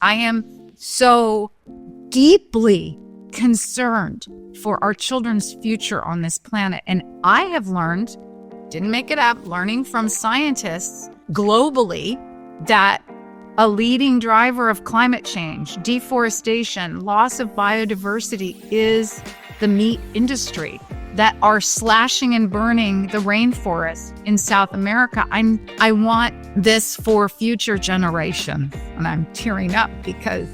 I am so deeply concerned for our children's future on this planet. And I have learned, didn't make it up, learning from scientists globally that a leading driver of climate change, deforestation, loss of biodiversity is the meat industry that are slashing and burning the rainforest in South America. I want this for future generations. And I'm tearing up because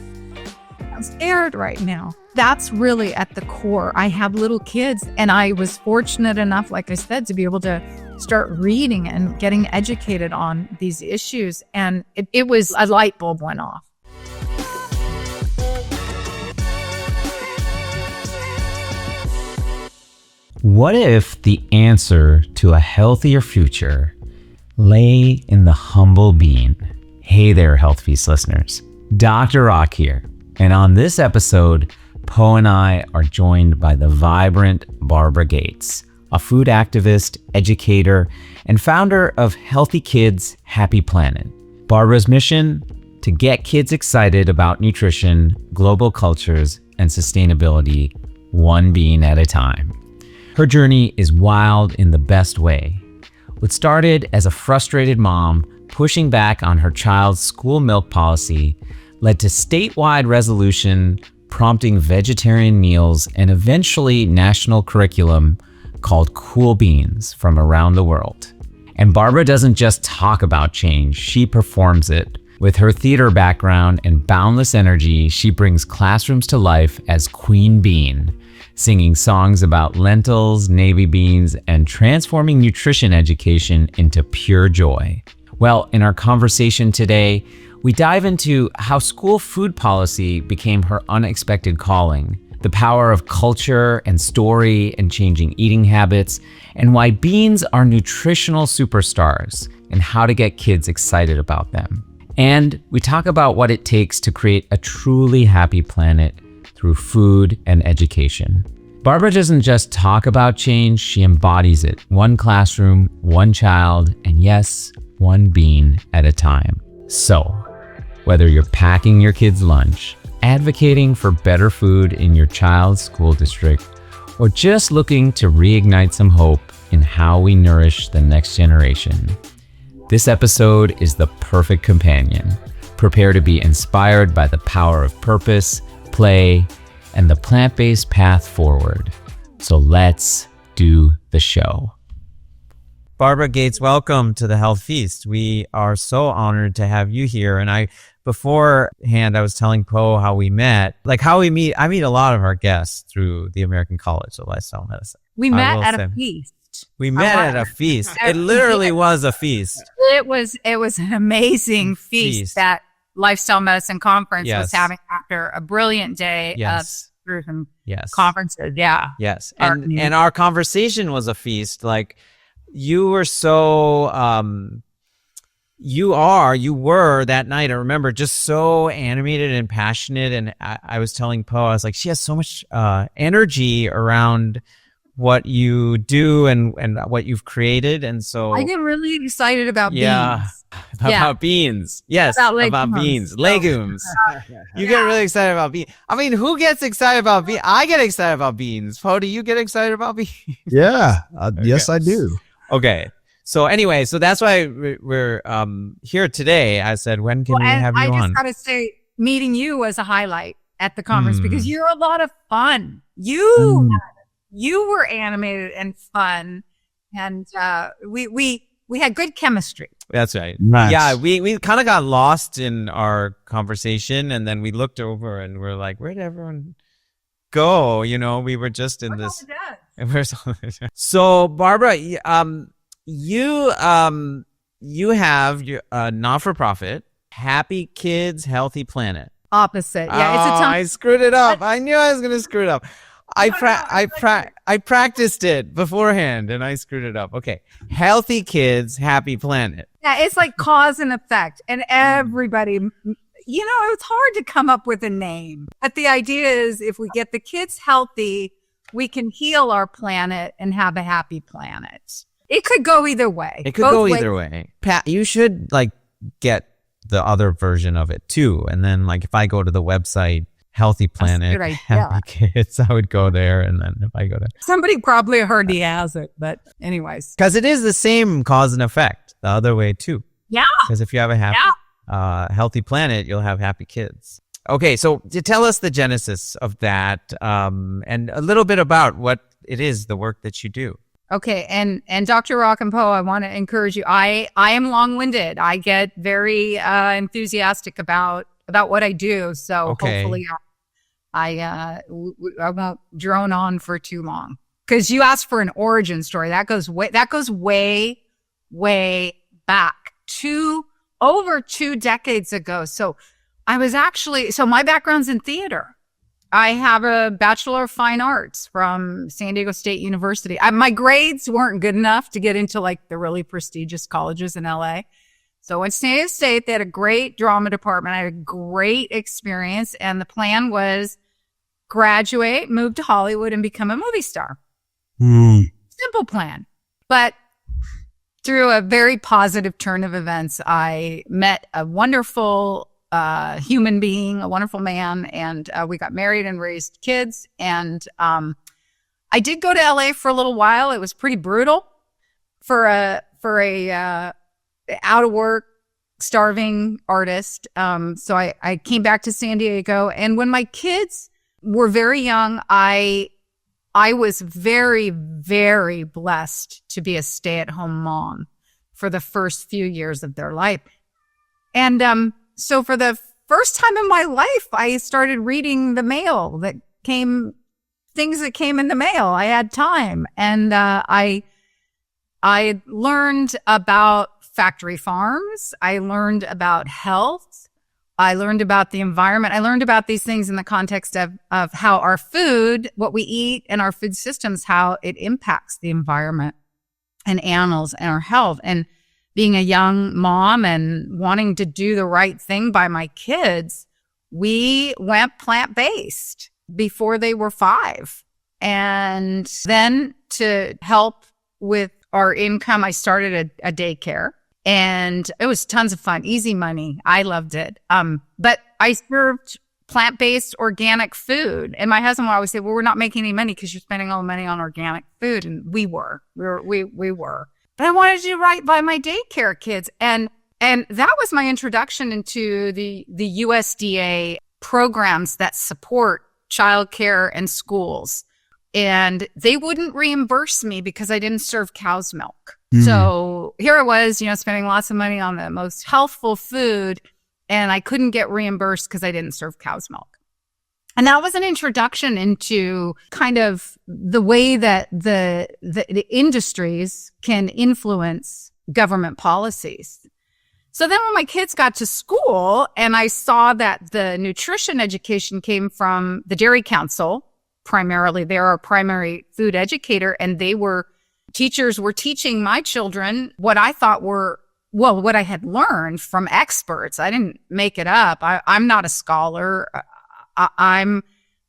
I'm scared right now. That's really at the core. I have little kids, and I was fortunate enough, like I said, to be able to start reading and getting educated on these issues. And it was a light bulb went off. What if the answer to a healthier future lay in the humble bean? Hey there, Health Feast listeners. Dr. Rock here. And on this episode, Poe and I are joined by the vibrant Barbara Gates, a food activist, educator, and founder of Healthy Kids, Happy Planet. Barbara's mission? To get kids excited about nutrition, global cultures, and sustainability, one bean at a time. Her journey is wild in the best way. What started as a frustrated mom pushing back on her child's school milk policy led to statewide resolution prompting vegetarian meals and eventually national curriculum called Cool Beans from around the world. And Barbara doesn't just talk about change, she performs it. With her theater background and boundless energy, she brings classrooms to life as Queen Bean, singing songs about lentils, navy beans, and transforming nutrition education into pure joy. Well, in our conversation today, we dive into how school food policy became her unexpected calling, the power of culture and story and changing eating habits, and why beans are nutritional superstars and how to get kids excited about them. And we talk about what it takes to create a truly happy planet through food and education. Barbara doesn't just talk about change, she embodies it. One classroom, one child, and yes, one bean at a time. So, whether you're packing your kids' lunch, advocating for better food in your child's school district, or just looking to reignite some hope in how we nourish the next generation, this episode is the perfect companion. Prepare to be inspired by the power of purpose, play, and the plant-based path forward. So let's do the show. Barbara Gates, welcome to the Health Feast. We are so honored to have you here. And beforehand, I was telling Poe how we met. Like how we meet, I meet a lot of our guests through the American College of Lifestyle Medicine. We met at a feast. We met at a feast. It literally was a feast. It was an amazing feast that Lifestyle Medicine Conference was having after a brilliant day of tourism conferences. Yeah. Yes. And our conversation was a feast. Like you were so, you were that night. I remember just so animated and passionate. And I was telling Poe, I was like, she has so much energy around what you do and what you've created. And so I get really excited about beans. About beans. Yes, about beans. Legumes. You get really excited about beans. I mean, who gets excited about beans? I get excited about beans. Poe, do you get excited about beans? Yeah. Okay. Yes, I do. Okay. So anyway, so that's why we're here today. I said, when can we have you on? I just got to say, meeting you was a highlight at the conference because you're a lot of fun. You were animated and fun, and we had good chemistry. That's right. Nice. Yeah, we kind of got lost in our conversation, and then we looked over and we're like, where'd everyone go? You know, we were just in this. So, Barbara, you have a not-for-profit, Happy Kids, Healthy Planet. Opposite. Yeah, it's a I screwed it up. I knew I was going to screw it up. I practiced it beforehand and I screwed it up. Okay. Healthy Kids, Happy Planet. Yeah, it's like cause and effect. And everybody, it's hard to come up with a name. But the idea is if we get the kids healthy, we can heal our planet and have a happy planet. It could go either way. It could go either way. Pat, you should get the other version of it too. And then like if I go to the website, Healthy Planet, Happy Kids, I would go there. And then if I go to... Somebody probably already has it, but anyways. Because it is the same cause and effect the other way too. Yeah. Because if you have a Healthy Planet, you'll have happy kids. Okay, so to tell us the genesis of that and a little bit about what it is, the work that you do. Okay, and Dr. Rock-and-Poe, I want to encourage you. I am long-winded. I get very enthusiastic about what I do. So hopefully I won't drone on for too long. Because you asked for an origin story. That goes way, way back over 2 decades ago. So my background's in theater. I have a Bachelor of Fine Arts from San Diego State University. My grades weren't good enough to get into like the really prestigious colleges in LA. So at San Diego State, they had a great drama department. I had a great experience. And the plan was graduate, move to Hollywood, and become a movie star. Simple plan. But through a very positive turn of events, I met a wonderful human being, a wonderful man, and we got married and raised kids. And I did go to LA for a little while. It was pretty brutal for a out of work, starving artist. So I came back to San Diego, and when my kids were very young, I was very, very blessed to be a stay-at-home mom for the first few years of their life. And so for the first time in my life, I started reading the mail things that came in the mail. I had time. And I learned about factory farms. I learned about health. I learned about the environment. I learned about these things in the context of how our food, what we eat, and our food systems, how it impacts the environment and animals and our health. And being a young mom and wanting to do the right thing by my kids, we went plant-based before they were 5. And then to help with our income, I started a daycare. And it was tons of fun, easy money. I loved it. But I served plant-based organic food. And my husband would always say, well, we're not making any money because you're spending all the money on organic food. And we were. But I wanted to do right by my daycare kids. And that was my introduction into the USDA programs that support childcare and schools. And they wouldn't reimburse me because I didn't serve cow's milk. So here I was, spending lots of money on the most healthful food, and I couldn't get reimbursed because I didn't serve cow's milk. And that was an introduction into kind of the way that the industries can influence government policies. So then when my kids got to school and I saw that the nutrition education came from the Dairy Council, primarily, they're our primary food educator, and teachers were teaching my children what I thought what I had learned from experts. I didn't make it up. I'm not a scholar. I'm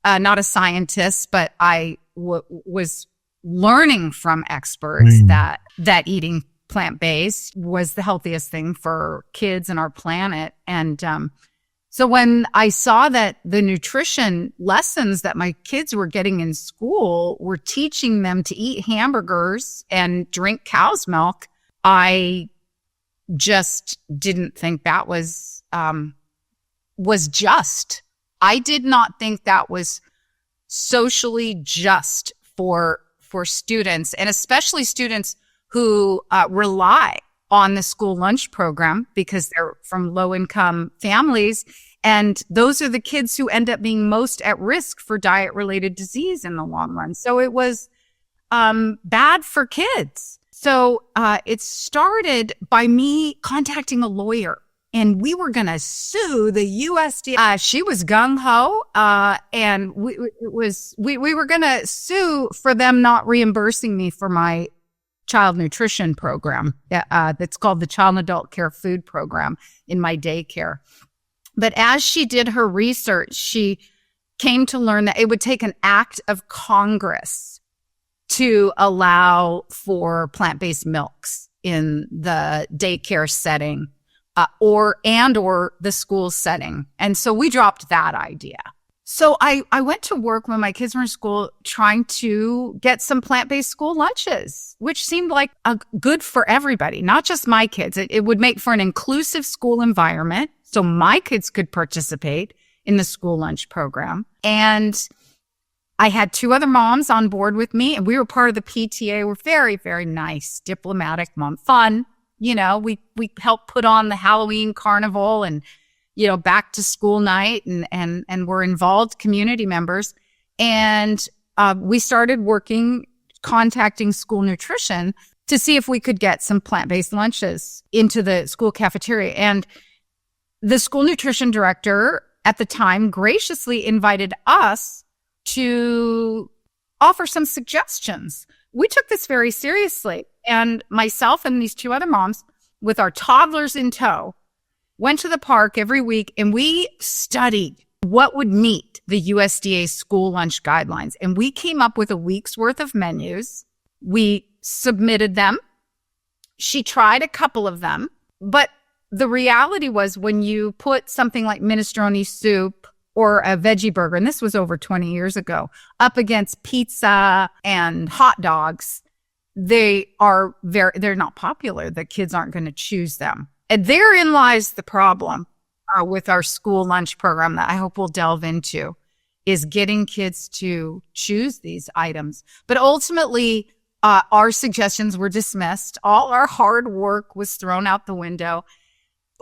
not a scientist, but I was learning from experts that eating plant-based was the healthiest thing for kids and our planet. And so when I saw that the nutrition lessons that my kids were getting in school were teaching them to eat hamburgers and drink cow's milk, I just didn't think that was just. I did not think that was socially just for students, and especially students who rely on the school lunch program because they're from low-income families. And those are the kids who end up being most at risk for diet-related disease in the long run. So it was bad for kids. So it started by me contacting a lawyer, and we were going to sue the USDA. She was gung-ho, and we were going to sue for them not reimbursing me for my child nutrition program that's called the Child and Adult Care Food Program in my daycare. But as she did her research, she came to learn that it would take an act of Congress to allow for plant-based milks in the daycare setting or the school setting. And so we dropped that idea. So I went to work when my kids were in school trying to get some plant-based school lunches, which seemed like good for everybody, not just my kids. It would make for an inclusive school environment so my kids could participate in the school lunch program. And I had 2 other moms on board with me, and we were part of the PTA. We're very, very nice, diplomatic mom, fun. You know, we helped put on the Halloween carnival and back to school night, and we're involved community members. And we started contacting school nutrition to see if we could get some plant-based lunches into the school cafeteria. And the school nutrition director at the time graciously invited us to offer some suggestions. We took this very seriously. And myself and these 2 other moms, with our toddlers in tow, went to the park every week, and we studied what would meet the USDA school lunch guidelines. And we came up with a week's worth of menus. We submitted them. She tried a couple of them. But the reality was, when you put something like minestrone soup or a veggie burger, and this was over 20 years ago, up against pizza and hot dogs, they're not popular. The kids aren't going to choose them. And therein lies the problem with our school lunch program that I hope we'll delve into, is getting kids to choose these items. But ultimately, our suggestions were dismissed. All our hard work was thrown out the window.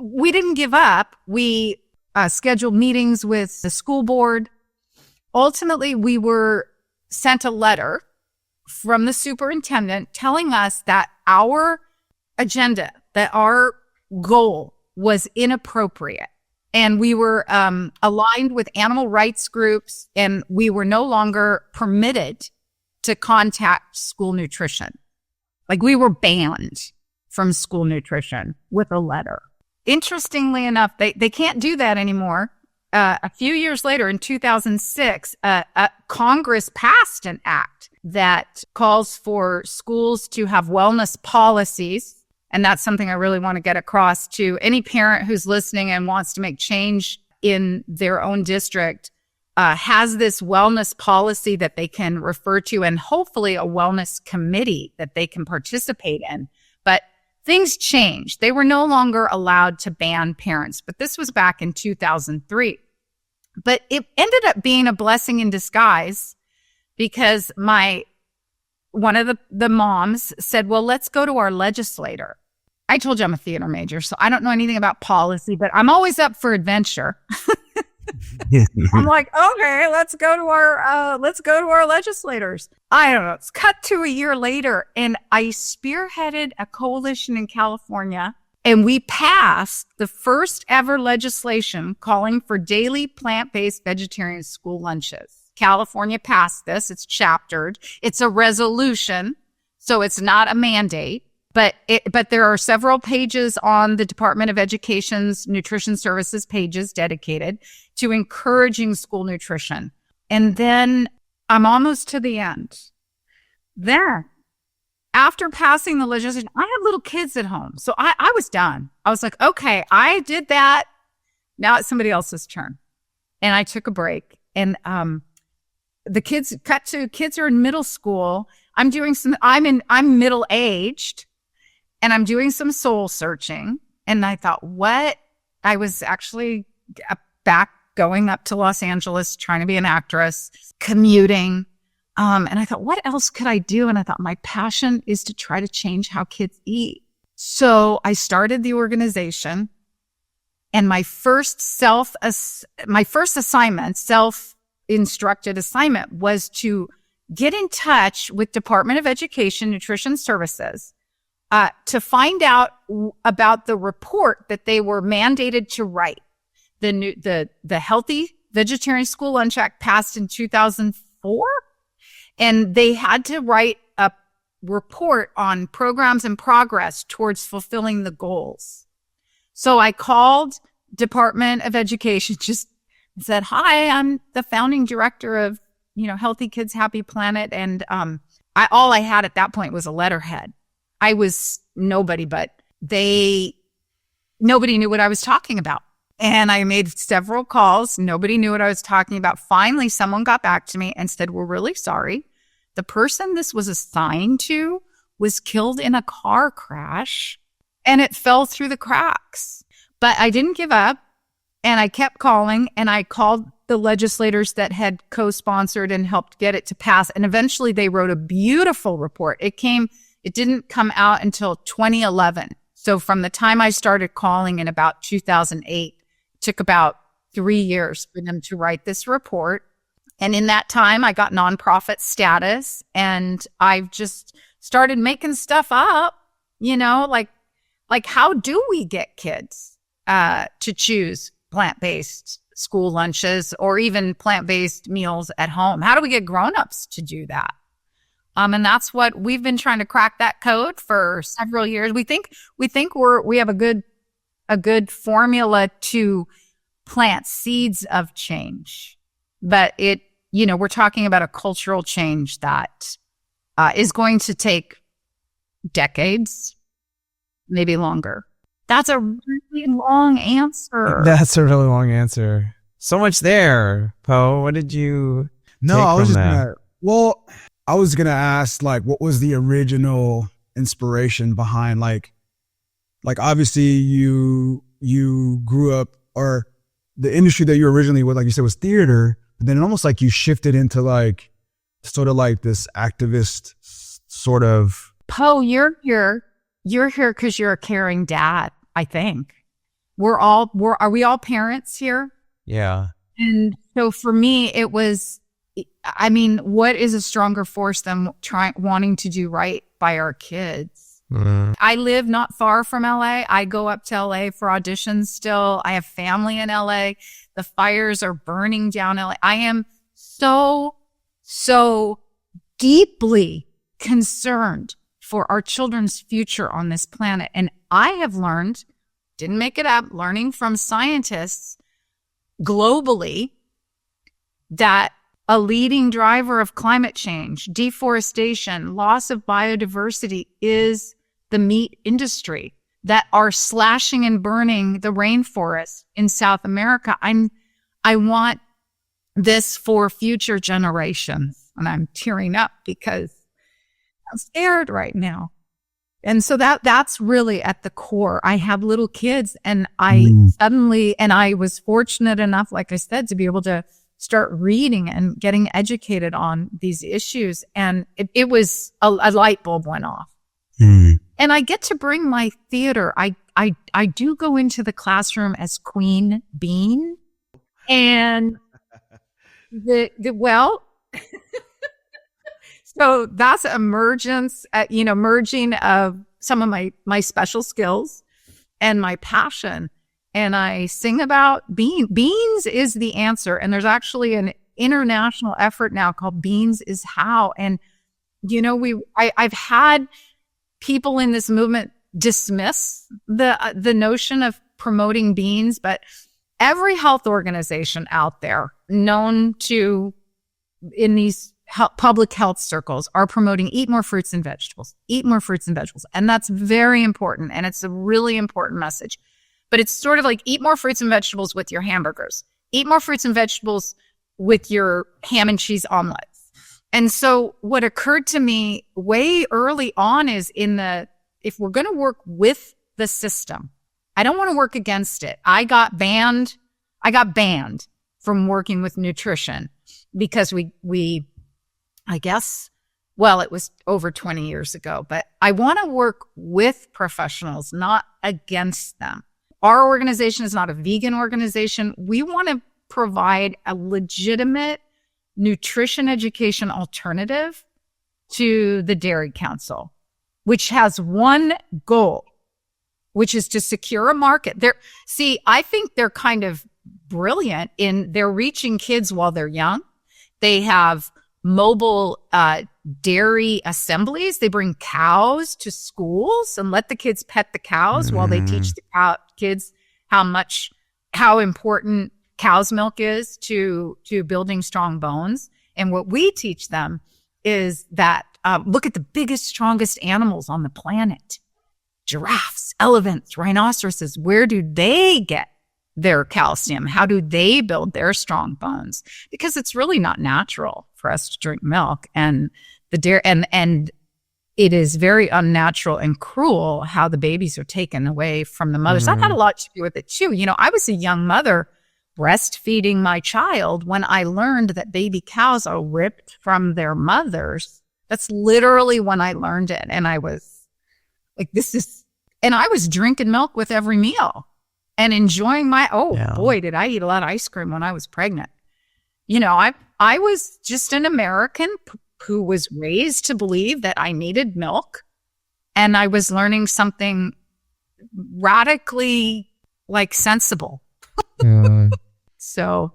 We didn't give up. We scheduled meetings with the school board. Ultimately, we were sent a letter from the superintendent telling us that our agenda, that our goal was inappropriate. And we were aligned with animal rights groups, and we were no longer permitted to contact school nutrition. Like, we were banned from school nutrition with a letter. Interestingly enough, they can't do that anymore. A few years later, in 2006, Congress passed an act that calls for schools to have wellness policies. And that's something I really want to get across to any parent who's listening and wants to make change in their own district, has this wellness policy that they can refer to, and hopefully a wellness committee that they can participate in. But things changed. They were no longer allowed to ban parents, but this was back in 2003. But it ended up being a blessing in disguise, because one of the moms said, well, let's go to our legislator. I told you I'm a theater major, so I don't know anything about policy, but I'm always up for adventure. I'm like, okay, let's go to our legislators. I don't know. It's cut to a year later, and I spearheaded a coalition in California, and we passed the first ever legislation calling for daily plant-based vegetarian school lunches. California passed this. It's chaptered. It's a resolution, so it's not a mandate. But there are several pages on the Department of Education's nutrition services pages dedicated to encouraging school nutrition. And then I'm almost to the end. Then, after passing the legislation, I had little kids at home. So I was done. I was like, okay, I did that. Now it's somebody else's turn. And I took a break. And the kids are in middle school. I'm middle aged. And I'm doing some soul searching. And I thought, I was actually back going up to Los Angeles, trying to be an actress, commuting. And I thought, what else could I do? And I thought, my passion is to try to change how kids eat. So I started the organization. And my first assignment, self-instructed assignment, was to get in touch with Department of Education Nutrition Services to find out about the report that they were mandated to write. The Healthy Vegetarian School Lunch Act passed in 2004, and they had to write a report on programs and progress towards fulfilling the goals. So I called Department of Education, just said, hi, I'm the founding director of, Healthy Kids, Happy Planet. And all I had at that point was a letterhead. I was nobody, but they nobody knew what I was talking about. And I made several calls. Nobody knew what I was talking about. Finally, someone got back to me and said, we're really sorry. The person this was assigned to was killed in a car crash and it fell through the cracks. But I didn't give up and I kept calling, and I called the legislators that had co-sponsored and helped get it to pass. And eventually they wrote a beautiful report. It didn't come out until 2011. So from the time I started calling in about 2008, it took about 3 years for them to write this report. And in that time, I got nonprofit status, and I've just started making stuff up, like how do we get kids to choose plant-based school lunches or even plant-based meals at home? How do we get grown-ups to do that? And that's what we've been trying to crack that code for several years. We think we have a good formula to plant seeds of change, but we're talking about a cultural change that is going to take decades, maybe longer. That's a really long answer. That's a really long answer. So much there, Poe. What did you take I was from just that? I was gonna ask, like, what was the original inspiration behind, like obviously you grew up, or the industry that you originally with, like you said, was theater, but then almost like you shifted into like sort of like this activist sort of. Poe, you're here because you're a caring dad, I think. Are we all parents here? Yeah. And so for me, it was, what is a stronger force than wanting to do right by our kids? Mm. I live not far from LA. I go up to LA for auditions still. I have family in LA. The fires are burning down LA. I am so deeply concerned for our children's future on this planet. And I have learned, didn't make it up, learning from scientists globally, that a leading driver of climate change, deforestation, loss of biodiversity is the meat industry that are slashing and burning the rainforest in South America. I want this for future generations. And I'm tearing up because I'm scared right now. And so that's really at the core. I have little kids, and I was fortunate enough, like I said, to be able to start reading and getting educated on these issues. And it was a light bulb went off. And I get to bring my theater. I do go into the classroom as Queen Bean, and so that's merging of some of my special skills and my passion. And I sing about beans is the answer. And there's actually an international effort now called Beans is How. And, I've had people in this movement dismiss the notion of promoting beans, but every health organization out there known to in these public health circles are promoting eat more fruits and vegetables. And that's very important. And it's a really important message. But it's sort of like eat more fruits and vegetables with your hamburgers. Eat more fruits and vegetables with your ham and cheese omelets. And so what occurred to me way early on is if we're going to work with the system, I don't want to work against it. I got banned from working with nutrition because I guess, it was over 20 years ago, but I want to work with professionals, not against them. Our organization is not a vegan organization. We want to provide a legitimate nutrition education alternative to the Dairy Council, which has one goal, which is to secure a market. I think they're kind of brilliant they're reaching kids while they're young. They have mobile dairy assemblies. They bring cows to schools and let the kids pet the cows while they teach the kids how important cow's milk is to building strong bones. And what we teach them is that look at the biggest, strongest animals on the planet. giraffes, elephants, rhinoceroses, where do they get their calcium? How do they build their strong bones? Because it's really not natural for us to drink milk, and the dairy, and it is very unnatural and cruel how the babies are taken away from the mothers. That had a lot to do with it too. You know, I was a young mother breastfeeding my child when I learned that baby cows are ripped from their mothers. That's literally when I learned it. And I was like, and I was drinking milk with every meal and enjoying boy, did I eat a lot of ice cream when I was pregnant. You know, I was just an American who was raised to believe that I needed milk, and I was learning something radically sensible. So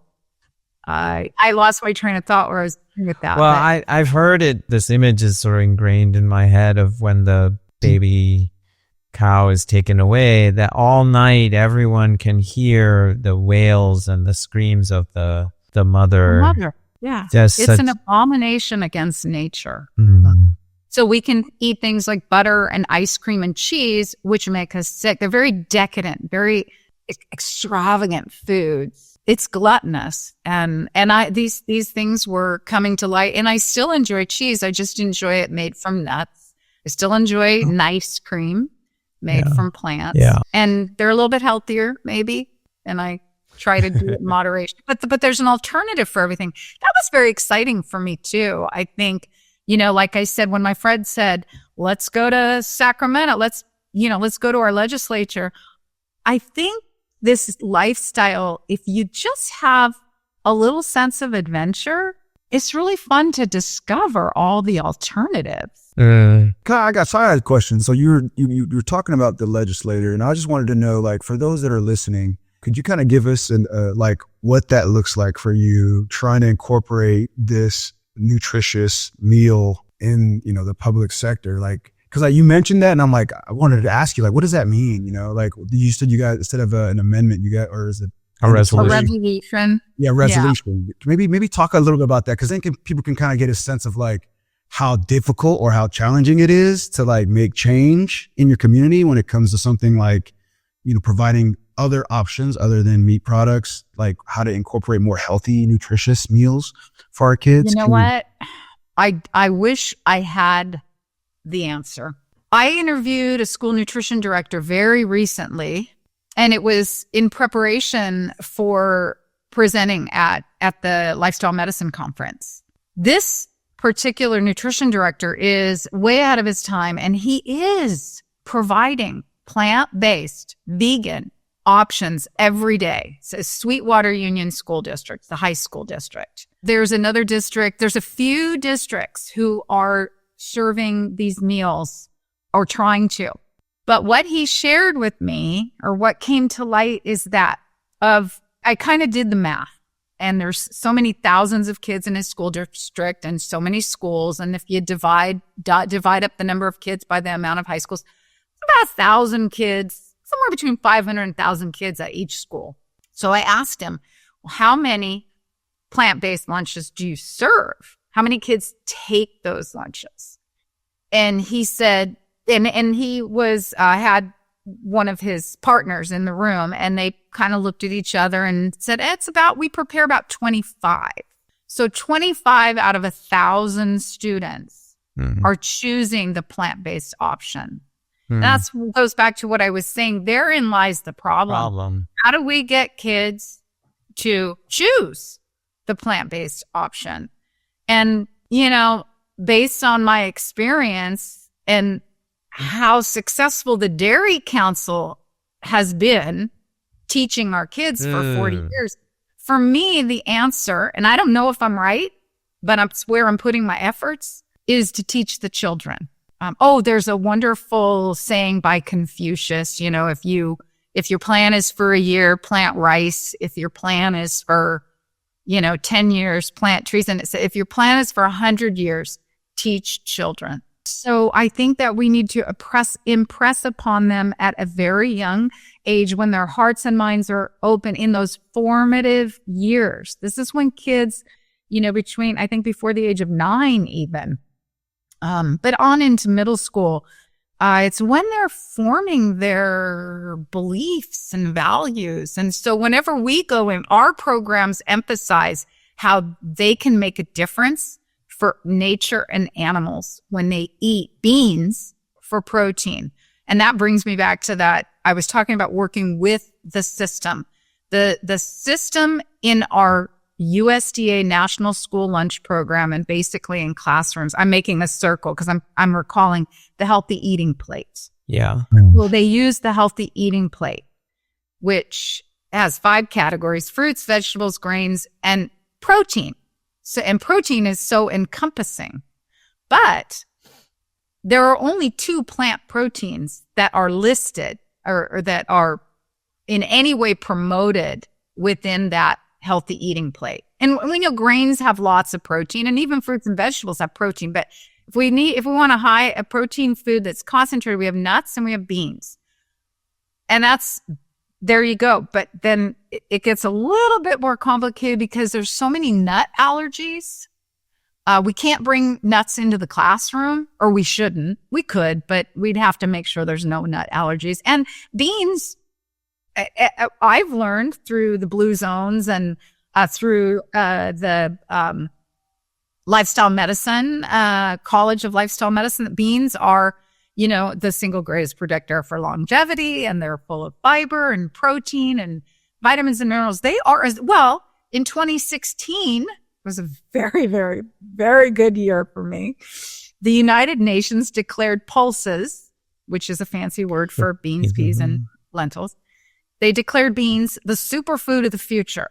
I lost my train of thought where I was with that. Well, I've heard it. This image is sort of ingrained in my head of when the baby cow is taken away, that all night everyone can hear the wails and the screams of the mother. Yeah. It's an abomination against nature. So we can eat things like butter and ice cream and cheese, which make us sick. They're very decadent, very extravagant foods. It's gluttonous. And these things were coming to light. And I still enjoy cheese. I just enjoy it made from nuts. I still enjoy nice cream made from plants. Yeah. And they're a little bit healthier, maybe. And I try to do it in moderation. But there's an alternative for everything. That was very exciting for me too. I think, you know, like I said, when my friend said, let's go to Sacramento, let's go to our legislature. I think this lifestyle, if you just have a little sense of adventure, it's really fun to discover all the alternatives. I had a question. So you're talking about the legislator, and I just wanted to know, like, for those that are listening, could you kind of give us what that looks like for you trying to incorporate this nutritious meal in, you know, the public sector? Like, because you mentioned that, and I'm like, I wanted to ask you, like, what does that mean? You know, like you said, you got, instead of an amendment, you got, or is it a resolution? A resolution. Yeah, resolution. Yeah. Maybe talk a little bit about that, because then people can kind of get a sense of like how difficult or how challenging it is to like make change in your community when it comes to something like, you know, providing other options other than meat products, like how to incorporate more healthy, nutritious meals for our kids. You know what? I wish I had the answer. I interviewed a school nutrition director very recently, and it was in preparation for presenting at the Lifestyle Medicine Conference. This particular nutrition director is way ahead of his time, and he is providing plant-based, vegan options every day. So Sweetwater Union School District, the high school district. There's another district. There's a few districts who are serving these meals or trying to. But what he shared with me, or what came to light, is that I kind of did the math. And there's so many thousands of kids in his school district and so many schools. And if you divide up the number of kids by the amount of high schools, it's about 1,000 kids, somewhere between 500 and 1,000 kids at each school. So I asked him, well, how many plant-based lunches do you serve? How many kids take those lunches? And he said, and he was, had one of his partners in the room, and they kind of looked at each other and said, we prepare about 25. So 25 out of 1,000 students are choosing the plant-based option. That goes back to what I was saying. Therein lies the problem. How do we get kids to choose the plant-based option? And, you know, based on my experience and how successful the Dairy Council has been teaching our kids for 40 years, for me, the answer, and I don't know if I'm right, but it's where I'm putting my efforts, is to teach the children. There's a wonderful saying by Confucius, you know, if your plan is for a year, plant rice. If your plan is for, 10 years, plant trees. And if your plan is for 100 years, teach children. So I think that we need to impress upon them at a very young age, when their hearts and minds are open, in those formative years. This is when kids, before the age of 9 even, but on into middle school, It's when they're forming their beliefs and values. And so whenever we go in, our programs emphasize how they can make a difference for nature and animals when they eat beans for protein. And that brings me back to that. I was talking about working with the system. The system in our USDA National School Lunch Program and basically in classrooms, I'm making a circle because I'm recalling the healthy eating plate. Yeah. Well, they use the healthy eating plate, which has 5 categories: fruits, vegetables, grains, and protein. So, and protein is so encompassing. But there are only 2 plant proteins that are listed or that are in any way promoted within that healthy eating plate. And we know grains have lots of protein, and even fruits and vegetables have protein. But if we want a protein food that's concentrated, we have nuts and we have beans. And there you go. But then it gets a little bit more complicated because there's so many nut allergies. We can't bring nuts into the classroom, or we shouldn't. We could, but we'd have to make sure there's no nut allergies. And beans, I've learned through the Blue Zones and through the Lifestyle Medicine, College of Lifestyle Medicine, that beans are, the single greatest predictor for longevity, and they're full of fiber and protein and vitamins and minerals. They are as well. In 2016, was a very, very, very good year for me. The United Nations declared pulses, which is a fancy word for beans, peas, and lentils. They declared beans the superfood of the future,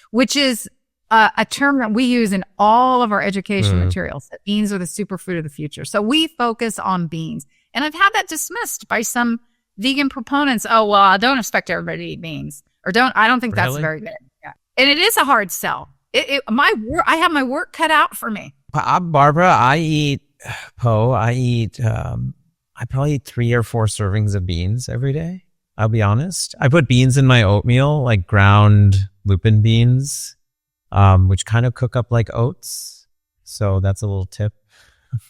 which is a term that we use in all of our education materials, that beans are the superfood of the future. So we focus on beans. And I've had that dismissed by some vegan proponents. Oh, well, I don't expect everybody to eat beans. I don't think that's very good. Yeah. And it is a hard sell. I have my work cut out for me. Barbara, I probably eat 3 or 4 servings of beans every day. I'll be honest. I put beans in my oatmeal, like ground lupin beans, which kind of cook up like oats. So that's a little tip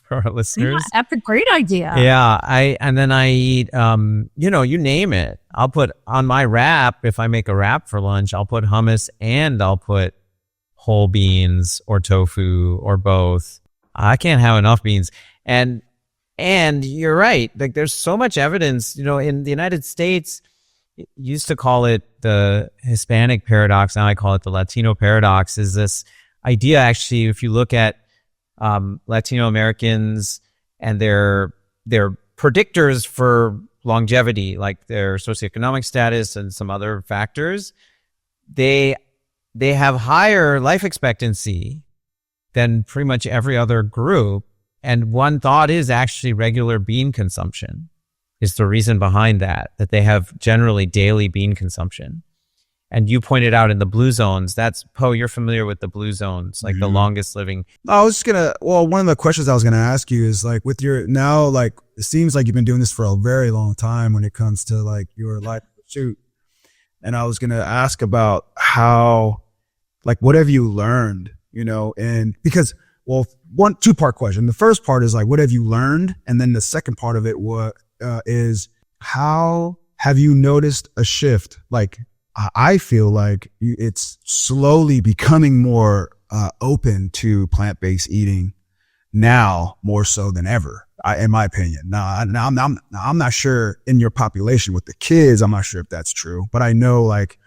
for our listeners. Yeah, that's a great idea. Yeah. And then I eat, you name it. I'll put on my wrap, if I make a wrap for lunch, I'll put hummus and I'll put whole beans or tofu or both. I can't have enough beans. And you're right. Like, there's so much evidence, in the United States, used to call it the Hispanic paradox. Now I call it the Latino paradox. Is this idea, actually, if you look at Latino Americans and their predictors for longevity, like their socioeconomic status and some other factors, they have higher life expectancy than pretty much every other group. And one thought is actually regular bean consumption is the reason behind that they have generally daily bean consumption. And you pointed out in the Blue Zones, you're familiar with the Blue Zones, like the longest living. I was just one of the questions I was going to ask you is, like, with your now, like, it seems like you've been doing this for a very long time when it comes to like your life pursuit. And I was going to ask about how, like, what have you learned, and because, well, 2-part question. The first part is like, what have you learned? And then the second part of it is how have you noticed a shift? Like, I feel like it's slowly becoming more open to plant-based eating now, more so than ever, in my opinion. Now I'm not sure in your population with the kids. I'm not sure if that's true, but I know, like,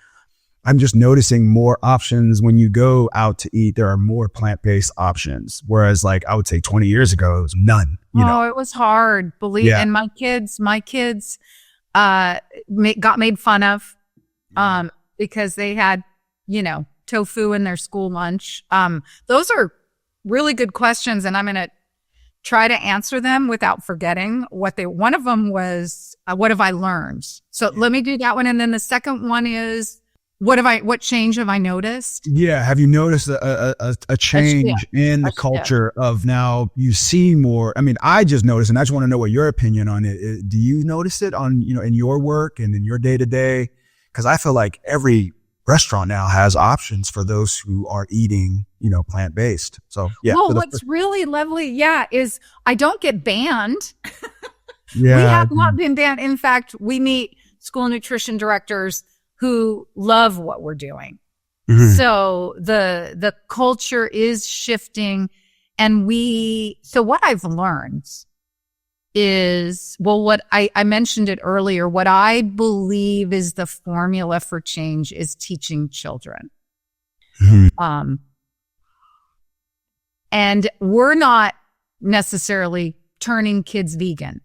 I'm just noticing more options when you go out to eat. There are more plant-based options. Whereas, like, I would say 20 years ago, it was none. It was hard. And my kids got made fun of because they had, tofu in their school lunch. Those are really good questions, and I'm going to try to answer them without forgetting one of them was, what have I learned? So let me do that one. And then the second one is, what change have I noticed? Yeah. Have you noticed a change in the culture of now you see more? I mean, I just noticed, and I just want to know what your opinion on it. Do you notice it on, in your work and in your day to day? Because I feel like every restaurant now has options for those who are eating, plant-based. So yeah. Well, what's really lovely, is I don't get banned We have not been banned. In fact, we meet school nutrition directors who love what we're doing. Mm-hmm. So the culture is shifting, and so what I've learned is, well, what I mentioned it earlier, what I believe is the formula for change is teaching children. Mm-hmm. And we're not necessarily turning kids vegan.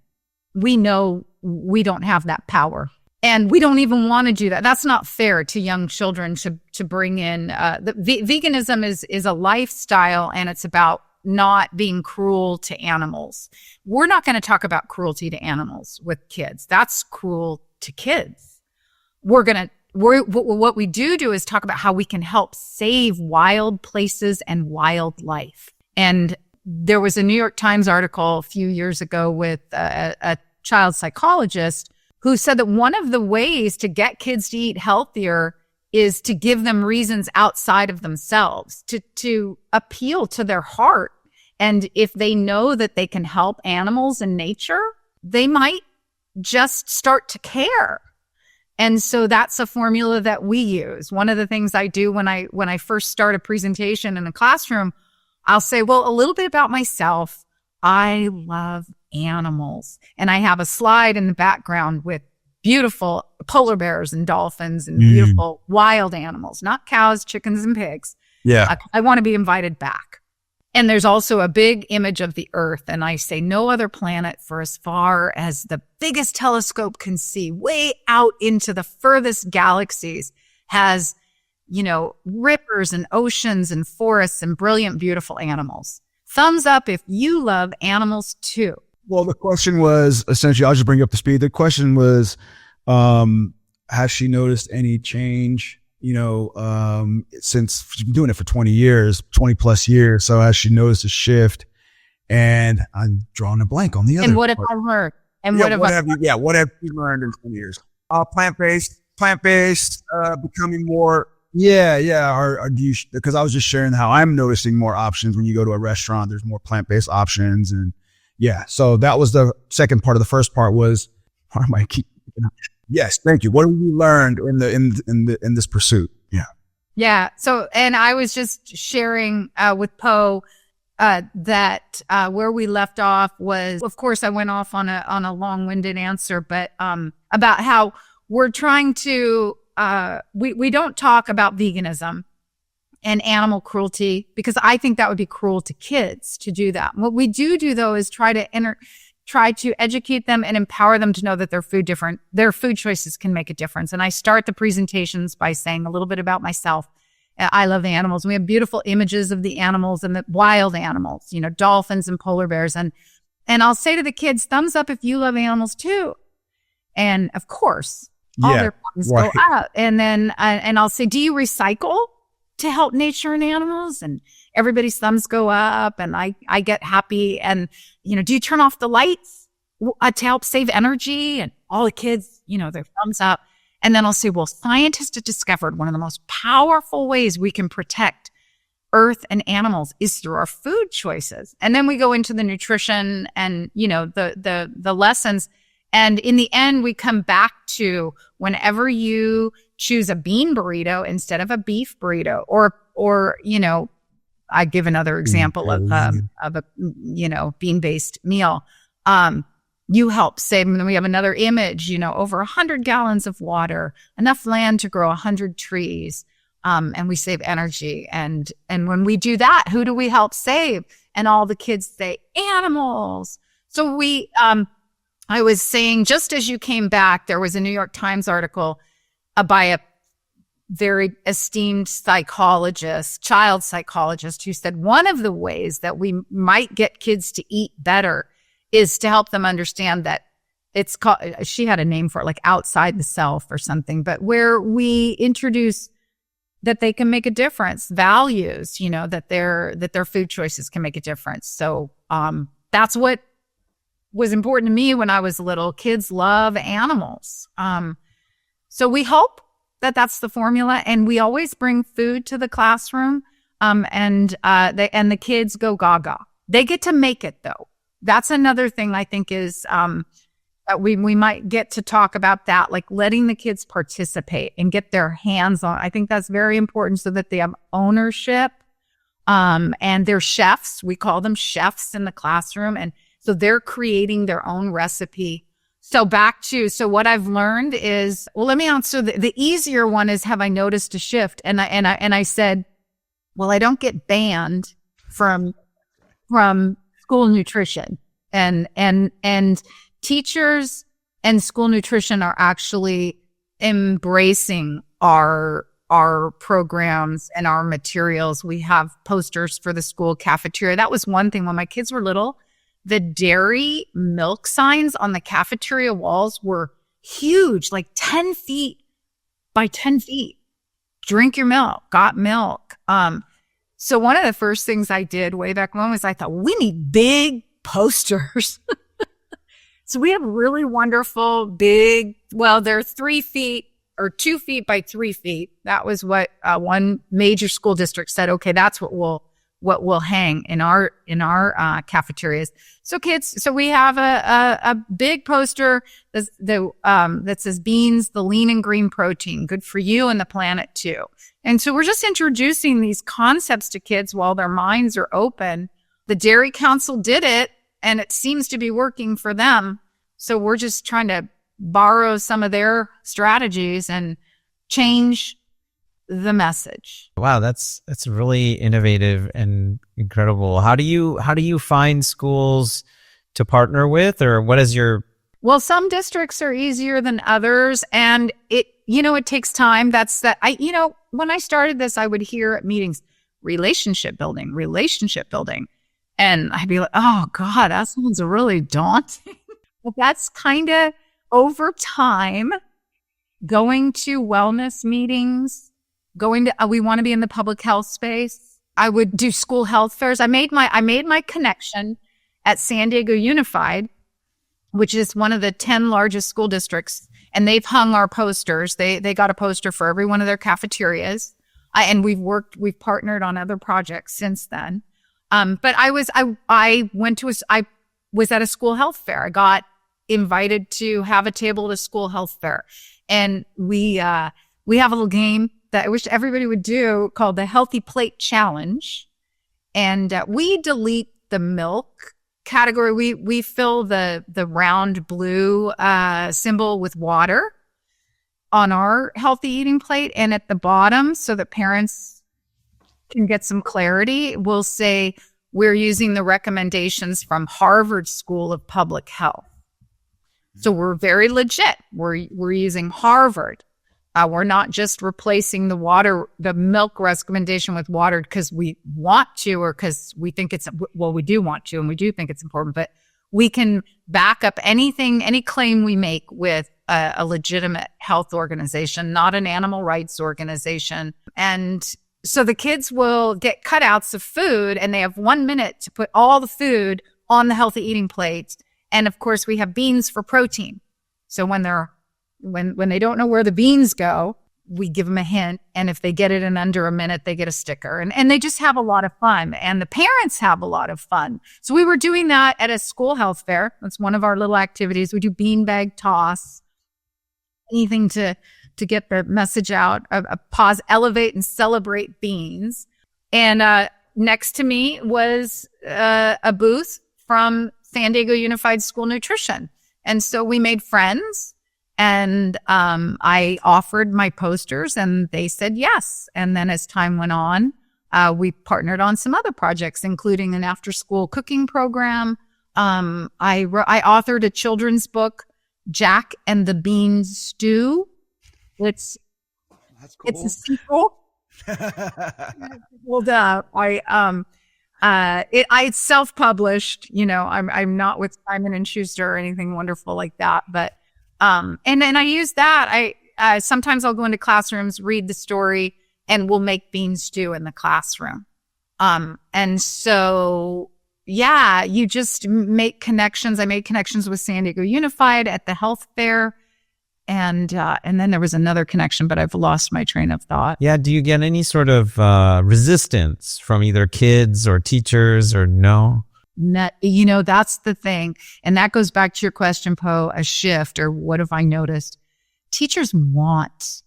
We know we don't have that power. And we don't even want to do that. That's not fair to young children to bring in. Veganism is a lifestyle, and it's about not being cruel to animals. We're not going to talk about cruelty to animals with kids. That's cruel to kids. What we do is talk about how we can help save wild places and wildlife. And there was a New York Times article a few years ago with a child psychologist who said that one of the ways to get kids to eat healthier is to give them reasons outside of themselves, to appeal to their heart. And if they know that they can help animals and nature, they might just start to care. And so that's a formula that we use. One of the things I do when I first start a presentation in a classroom, I'll say, well, a little bit about myself. I love animals. And I have a slide in the background with beautiful polar bears and dolphins and beautiful wild animals, not cows, chickens, and pigs. Yeah. I want to be invited back. And there's also a big image of the Earth. And I say no other planet for as far as the biggest telescope can see, way out into the furthest galaxies, has, rivers and oceans and forests and brilliant, beautiful animals. Thumbs up if you love animals too. Well, the question was essentially, I'll just bring you up to speed. The question was, has she noticed any change, since she's been doing it for 20 plus years. So has she noticed a shift? And I'm drawing a blank on the other. And what have I learned? And what have you learned in 20 years? Plant-based, becoming more. Yeah. Or do you, because I was just sharing how I'm noticing more options when you go to a restaurant, there's more plant-based options. And yeah, so that was the second part of the first part was, why am I keep? Yes, thank you. What have you learned in this pursuit? Yeah. Yeah. So, and I was just sharing with Poe that where we left off was, of course, I went off on a long-winded answer, but about how we're trying to we don't talk about veganism and animal cruelty, because I think that would be cruel to kids to do that. What we do though is try to educate them and empower them to know that their food choices can make a difference. And I start the presentations by saying a little bit about myself. I love the animals. We have beautiful images of the animals and the wild animals, dolphins and polar bears. And I'll say to the kids, thumbs up if you love animals too. And of course, all their thumbs go up. And then, and I'll say, do you recycle to help nature and animals? And everybody's thumbs go up, and I get happy. And, do you turn off the lights to help save energy? And all the kids, their thumbs up. And then I'll say, well, scientists have discovered one of the most powerful ways we can protect Earth and animals is through our food choices. And then we go into the nutrition and, the lessons. And in the end, we come back to whenever you choose a bean burrito instead of a beef burrito, or I give another example of a bean-based meal. You help save. And then we have another image, over 100 gallons of water, enough land to grow 100 trees, and we save energy. And when we do that, who do we help save? And all the kids say animals. So we. I was saying, just as you came back, there was a New York Times article by a very esteemed child psychologist, who said one of the ways that we might get kids to eat better is to help them understand that it's called, she had a name for it, like outside the self or something, but where we introduce that they can make a difference, values, that their food choices can make a difference. So that's what was important to me when I was little. Kids love animals. So we hope that that's the formula, and we always bring food to the classroom, and the kids go gaga. They get to make it though. That's another thing I think is we might get to talk about that, like letting the kids participate and get their hands on. I think that's very important so that they have ownership. And they're chefs. We call them chefs in the classroom. And so they're creating their own recipe. So what I've learned is, well, let me answer the easier one is, have I noticed a shift? And I said, well, I don't get banned from school nutrition, and teachers and school nutrition are actually embracing our programs and our materials. We have posters for the school cafeteria. That was one thing when my kids were little. The dairy milk signs on the cafeteria walls were huge, like 10 feet by 10 feet. Drink your milk, got milk. So one of the first things I did way back when was I thought, we need big posters. So we have really wonderful big, well, they're 3 feet or 2 feet by 3 feet. That was what one major school district said. Okay, that's what we'll hang in our cafeterias. So we have a big poster that says beans, the lean and green protein, good for you and the planet too. And so we're just introducing these concepts to kids while their minds are open. The Dairy Council did it, and it seems to be working for them. So we're just trying to borrow some of their strategies and change the message. Wow, that's really innovative and incredible. How do you find schools to partner with, or what is your? Well, some districts are easier than others, and it takes time. When I started this, I would hear at meetings, relationship building, and I'd be like, oh God, that sounds really daunting. But that's kind of over time, going to wellness meetings, we want to be in the public health space. I would do school health fairs. I made my connection at San Diego Unified, which is one of the 10 largest school districts, and they've hung our posters. They got a poster for every one of their cafeterias, and we've partnered on other projects since then. But I was at a school health fair. I got invited to have a table at a school health fair, and we have a little game that I wish everybody would do called the Healthy Plate Challenge. And we delete the milk category. We fill the round blue symbol with water on our healthy eating plate. And at the bottom, so that parents can get some clarity, we'll say we're using the recommendations from Harvard School of Public Health. So we're very legit. We're using Harvard. We're not just replacing the milk recommendation with water because we want to, or because we think we do want to, and we do think it's important, but we can back up any claim we make with a legitimate health organization, not an animal rights organization. And so the kids will get cutouts of food, and they have 1 minute to put all the food on the healthy eating plate. And of course, we have beans for protein. So when they don't know where the beans go, we give them a hint. And if they get it in under a minute, they get a sticker. And they just have a lot of fun. And the parents have a lot of fun. So we were doing that at a school health fair. That's one of our little activities. We do beanbag toss, anything to get the message out, pause, elevate, and celebrate beans. And next to me was a booth from San Diego Unified School Nutrition. And so we made friends. And I offered my posters, and they said yes. And then as time went on, we partnered on some other projects, including an after-school cooking program. I authored a children's book, Jack and the Bean Stew. That's cool. It's a sequel. Well, I self-published. I'm not with Simon and Schuster or anything wonderful like that, but. And then I use that. Sometimes I'll go into classrooms, read the story, and we'll make bean stew in the classroom. And so, yeah, you just make connections. I made connections with San Diego Unified at the health fair. And then there was another connection, but I've lost my train of thought. Yeah. Do you get any sort of resistance from either kids or teachers, or no? That's the thing. And that goes back to your question, Poe, a shift, or what have I noticed? Teachers want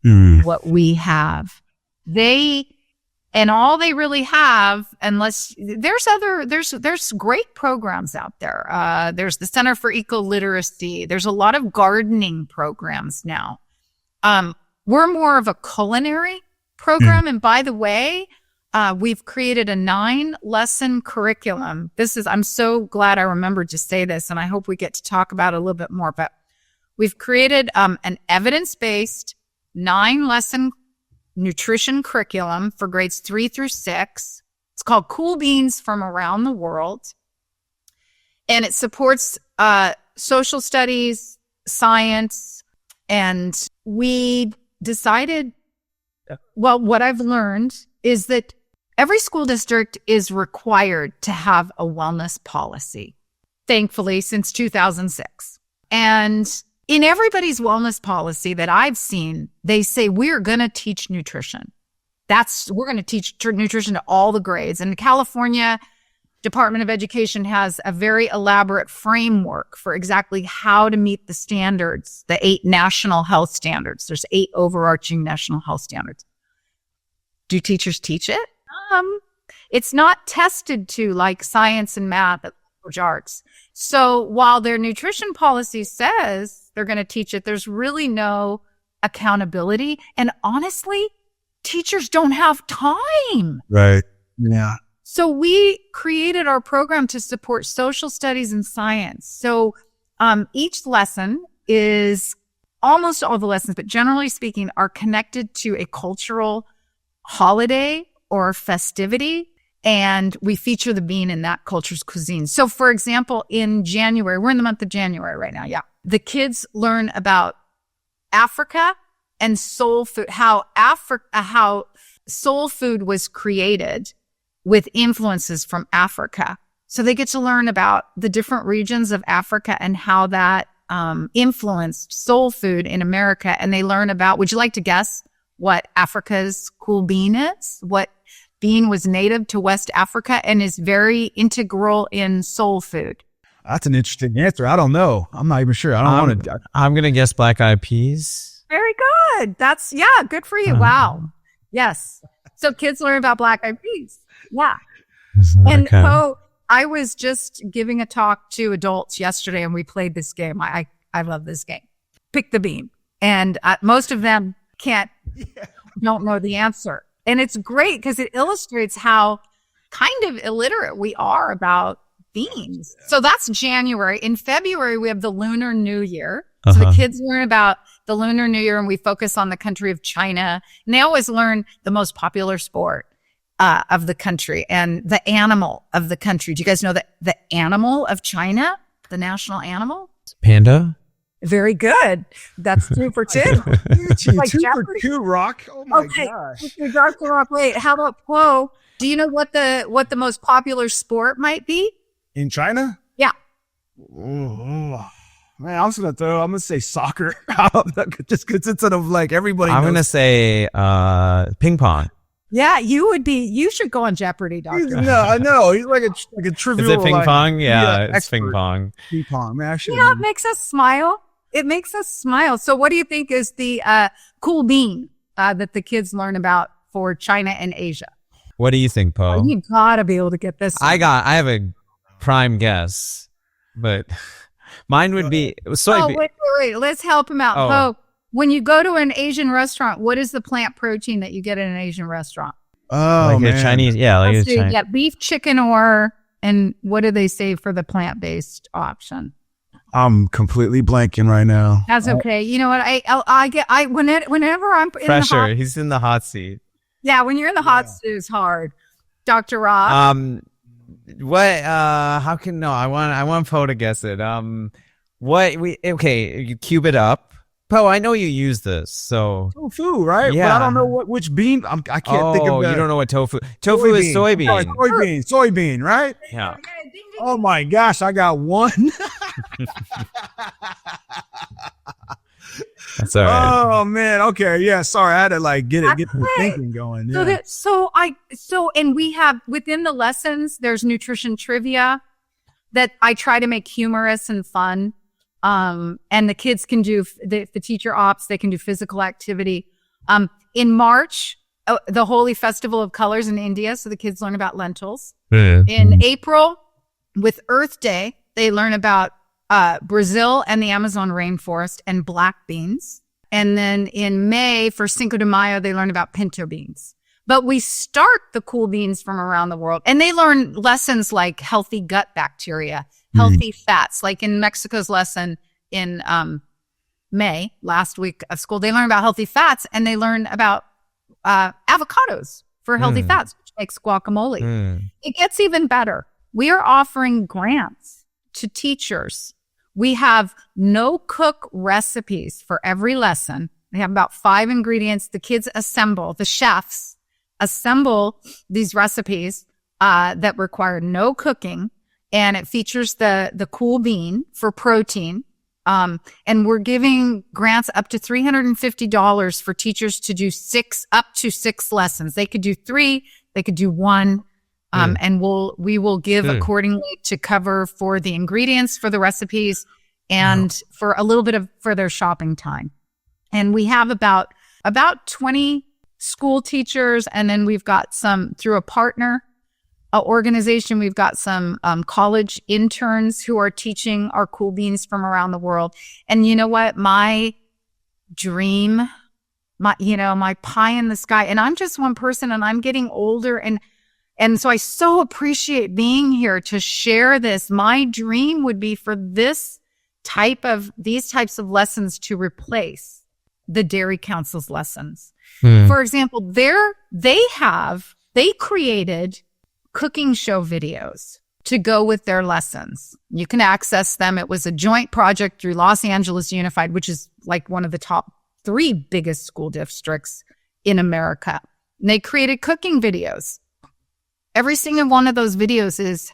what we have. All they really have, unless there's great programs out there. There's the Center for Eco Literacy. There's a lot of gardening programs now. We're more of a culinary program. And by the way, we've created a 9-lesson curriculum. I'm so glad I remembered to say this, and I hope we get to talk about it a little bit more, but we've created an evidence-based 9-lesson nutrition curriculum for grades 3 through 6. It's called Cool Beans from Around the World. And it supports social studies, science, and we decided, what I've learned is that every school district is required to have a wellness policy, thankfully, since 2006. And in everybody's wellness policy that I've seen, they say, we're going to teach nutrition. We're going to teach nutrition to all the grades. And the California Department of Education has a very elaborate framework for exactly how to meet the standards, the 8 national health standards. There's 8 overarching national health standards. Do teachers teach it? It's not tested to like science and math at language arts. So while their nutrition policy says they're going to teach it, there's really no accountability. And honestly, teachers don't have time. Right. Yeah. So we created our program to support social studies and science. So each lesson is, almost all the lessons, but generally speaking, are connected to a cultural holiday or festivity. And we feature the bean in that culture's cuisine. So for example, in January, we're in the month of January right now. Yeah. The kids learn about Africa and soul food, how soul food was created with influences from Africa. So they get to learn about the different regions of Africa and how that influenced soul food in America. And they learn about, would you like to guess what Africa's cool bean is? What bean was native to West Africa and is very integral in soul food? That's an interesting answer. I don't know. I'm not even sure. I don't want to. I'm going to guess black eyed peas. Very good. Good for you. Wow. Yes. So kids learn about black eyed peas. Yeah. And so I was just giving a talk to adults yesterday and we played this game. I love this game. Pick the bean. And most of them don't know the answer. And it's great because it illustrates how kind of illiterate we are about beans. So that's January. In February, we have the Lunar New Year. So the kids learn about the Lunar New Year and we focus on the country of China. And they always learn the most popular sport of the country and the animal of the country. Do you guys know that the animal of China, the national animal? Panda? Very good. That's 2 for 2. Like 2 for 2, Rock. Oh my gosh. Dr. Rock. Wait, how about Poe? Do you know what the most popular sport might be? In China? Yeah. Oh, man, I'm going to say soccer. Just because it's sort of like everybody I'm knows. going to say ping pong. Yeah, you should go on Jeopardy, Doctor. No, I know. He's like a trivial. Is it ping pong? Yeah, it's expert. ping pong. Ping pong, man. It makes us smile. It makes us smile. So what do you think is the cool bean that the kids learn about for China and Asia? What do you think, Poe? You gotta be able to get this one. I have a prime guess, but mine would be soybean. Oh, wait. Let's help him out. Poe, when you go to an Asian restaurant, what is the plant protein that you get in an Asian restaurant? Oh, like man. a Chinese, yeah, like a So you Chinese. get beef, chicken, and what do they say for the plant-based option? I'm completely blanking right now. That's okay. You know what? Whenever I'm in Pressure. He's in the hot seat. Yeah, when you're in the hot seat, it's hard. Dr. Rock. What? How can no? I want Poe to guess it. You cube it up. Poe, I know you use this, so Tofu, right? Yeah. But I don't know which bean. I can't think of that. You don't know what tofu? Tofu is soybean. Soybean, right? Yeah. Oh my gosh, I got one. That's all right. Oh man. Okay. Yeah. Sorry. I had to like get the thinking going. Yeah. And we have within the lessons, there's nutrition trivia that I try to make humorous and fun. And the kids can do the teacher ops, they can do physical activity. In March, the Holy Festival of Colors in India. So the kids learn about lentils. In April, with Earth Day, they learn about Brazil and the Amazon rainforest and black beans. And then in May, for Cinco de Mayo, they learn about pinto beans. But we start the cool beans from around the world. And they learn lessons like healthy gut bacteria, healthy fats. Like in Mexico's lesson in May, last week of school, they learn about healthy fats and they learn about avocados for healthy fats, which makes guacamole. It gets even better. We are offering grants to teachers. We have no cook recipes for every lesson. They have about 5 ingredients. The kids assemble, the chefs assemble these recipes that require no cooking. And it features the cool bean for protein. And we're giving grants up to $350 for teachers to do up to 6 lessons. They could do 3, they could do 1. And we will give accordingly to cover for the ingredients, for the recipes, and for a little bit for their shopping time. And we have about 20 school teachers, and then we've got some through a partner organization. We've got some college interns who are teaching our cool beans from around the world. And you know what? My dream, my pie in the sky, and I'm just one person and I'm getting older. And so I so appreciate being here to share this. My dream would be for these types of lessons to replace the Dairy Council's lessons. For example, they created cooking show videos to go with their lessons. You can access them. It was a joint project through Los Angeles Unified, which is like one of the top 3 biggest school districts in America. And they created cooking videos. Every single one of those videos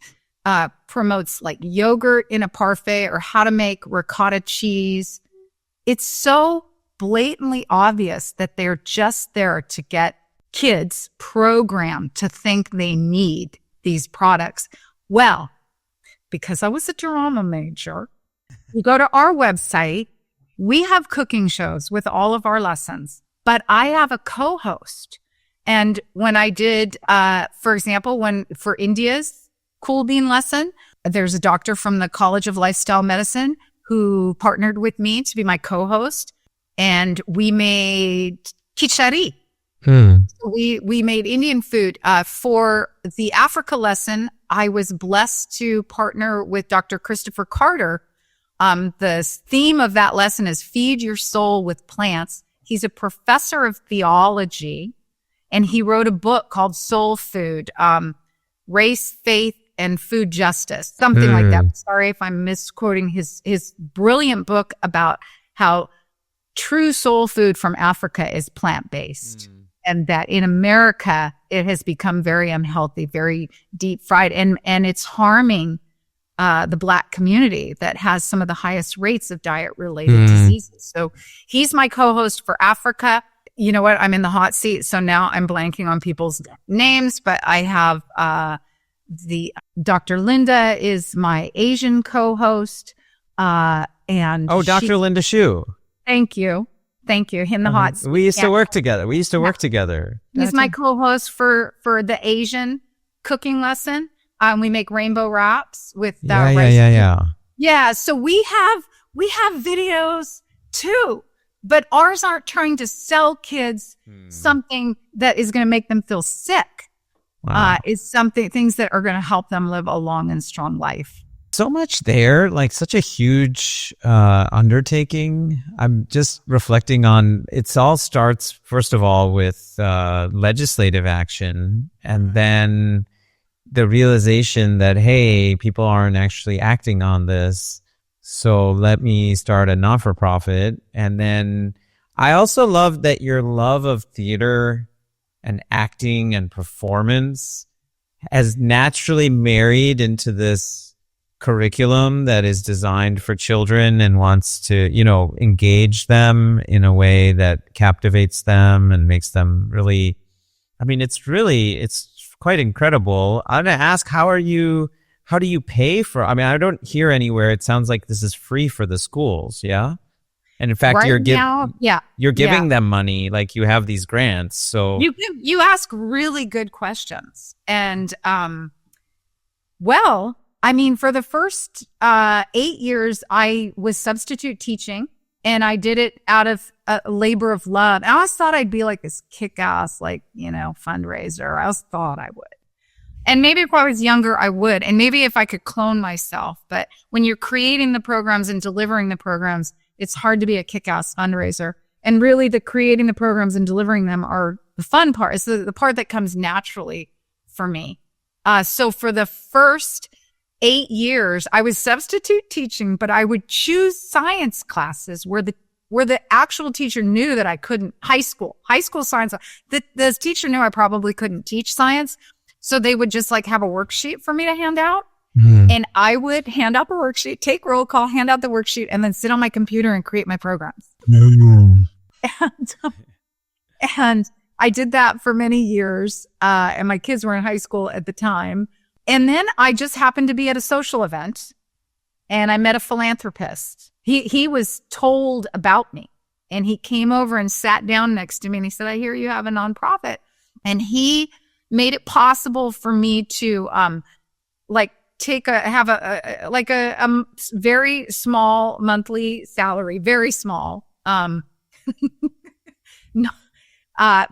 promotes like yogurt in a parfait or how to make ricotta cheese. It's so blatantly obvious that they're just there to get kids programmed to think they need these products. Well, because I was a drama major, you go to our website, we have cooking shows with all of our lessons, but I have a co-host. And when I did, for example, for India's cool bean lesson, there's a doctor from the College of Lifestyle Medicine who partnered with me to be my co-host. And we made khichdi. We made Indian food. For the Africa lesson, I was blessed to partner with Dr. Christopher Carter. The theme of that lesson is Feed Your Soul with Plants. He's a professor of theology, and he wrote a book called Soul Food, Race, Faith, and Food Justice, something like that. Sorry if I'm misquoting his brilliant book about how true soul food from Africa is plant-based. And that in America, it has become very unhealthy, very deep fried, and it's harming the Black community that has some of the highest rates of diet-related diseases. So he's my co-host for Africa. You know what? I'm in the hot seat, so now I'm blanking on people's names, but I have the Dr. Linda is my Asian co-host. And Dr. Linda Shu. Thank you. In the hot seat. We used to work together. He's my co-host for the Asian cooking lesson. We make rainbow wraps with rice. Yeah. So we have videos too, but ours aren't trying to sell kids something that is going to make them feel sick. Wow. It's things that are going to help them live a long and strong life. So much there, like such a huge undertaking. I'm just reflecting on it. All starts, first of all, with legislative action, and then the realization that, hey, people aren't actually acting on this, so let me start a not-for-profit. And then I also love that your love of theater and acting and performance has naturally married into this curriculum that is designed for children and wants to, engage them in a way that captivates them and makes them really, it's quite incredible. I'm going to ask, how do you pay for, I don't hear anywhere, it sounds like this is free for the schools. Yeah. And in fact, you're giving them money, like you have these grants. So you ask really good questions. And, for the first 8 years, I was substitute teaching, and I did it out of a labor of love. I always thought I'd be like this kick-ass, fundraiser. I always thought I would. And maybe if I was younger, I would. And maybe if I could clone myself. But when you're creating the programs and delivering the programs, it's hard to be a kick-ass fundraiser. And really, the creating the programs and delivering them are the fun part. It's the part that comes naturally for me. So for the first 8 years, I was substitute teaching, but I would choose science classes where the actual teacher knew that I couldn't. High school science. The teacher knew I probably couldn't teach science, so they would just have a worksheet for me to hand out, and I would hand out the worksheet, take roll call, hand out the worksheet, and then sit on my computer and create my programs. And I did that for many years, and my kids were in high school at the time. And then I just happened to be at a social event, and I met a philanthropist. He was told about me, and he came over and sat down next to me, and he said, "I hear you have a nonprofit." And he made it possible for me to have a very small monthly salary, very small,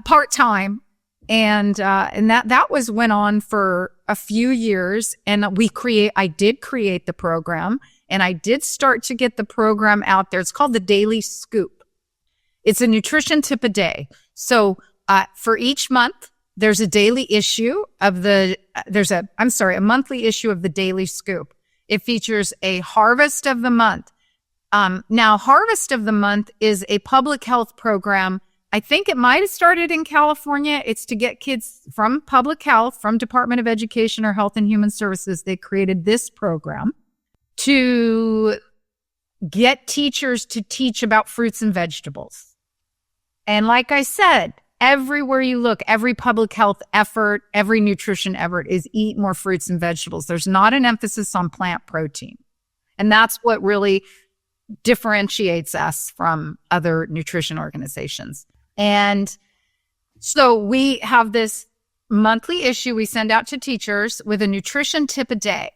part-time. And that went on for a few years, and I did create the program, and I did start to get the program out there. It's called the Daily Scoop. It's a nutrition tip a day. So for each month, there's a daily issue of a monthly issue of the Daily Scoop. It features a harvest of the month. Now, Harvest of the Month is a public health program. I think it might have started in California. It's to get kids from public health, from Department of Education or Health and Human Services. They created this program to get teachers to teach about fruits and vegetables. And like I said, everywhere you look, every public health effort, every nutrition effort is eat more fruits and vegetables. There's not an emphasis on plant protein. And that's what really differentiates us from other nutrition organizations. And so we have this monthly issue we send out to teachers with a nutrition tip a day.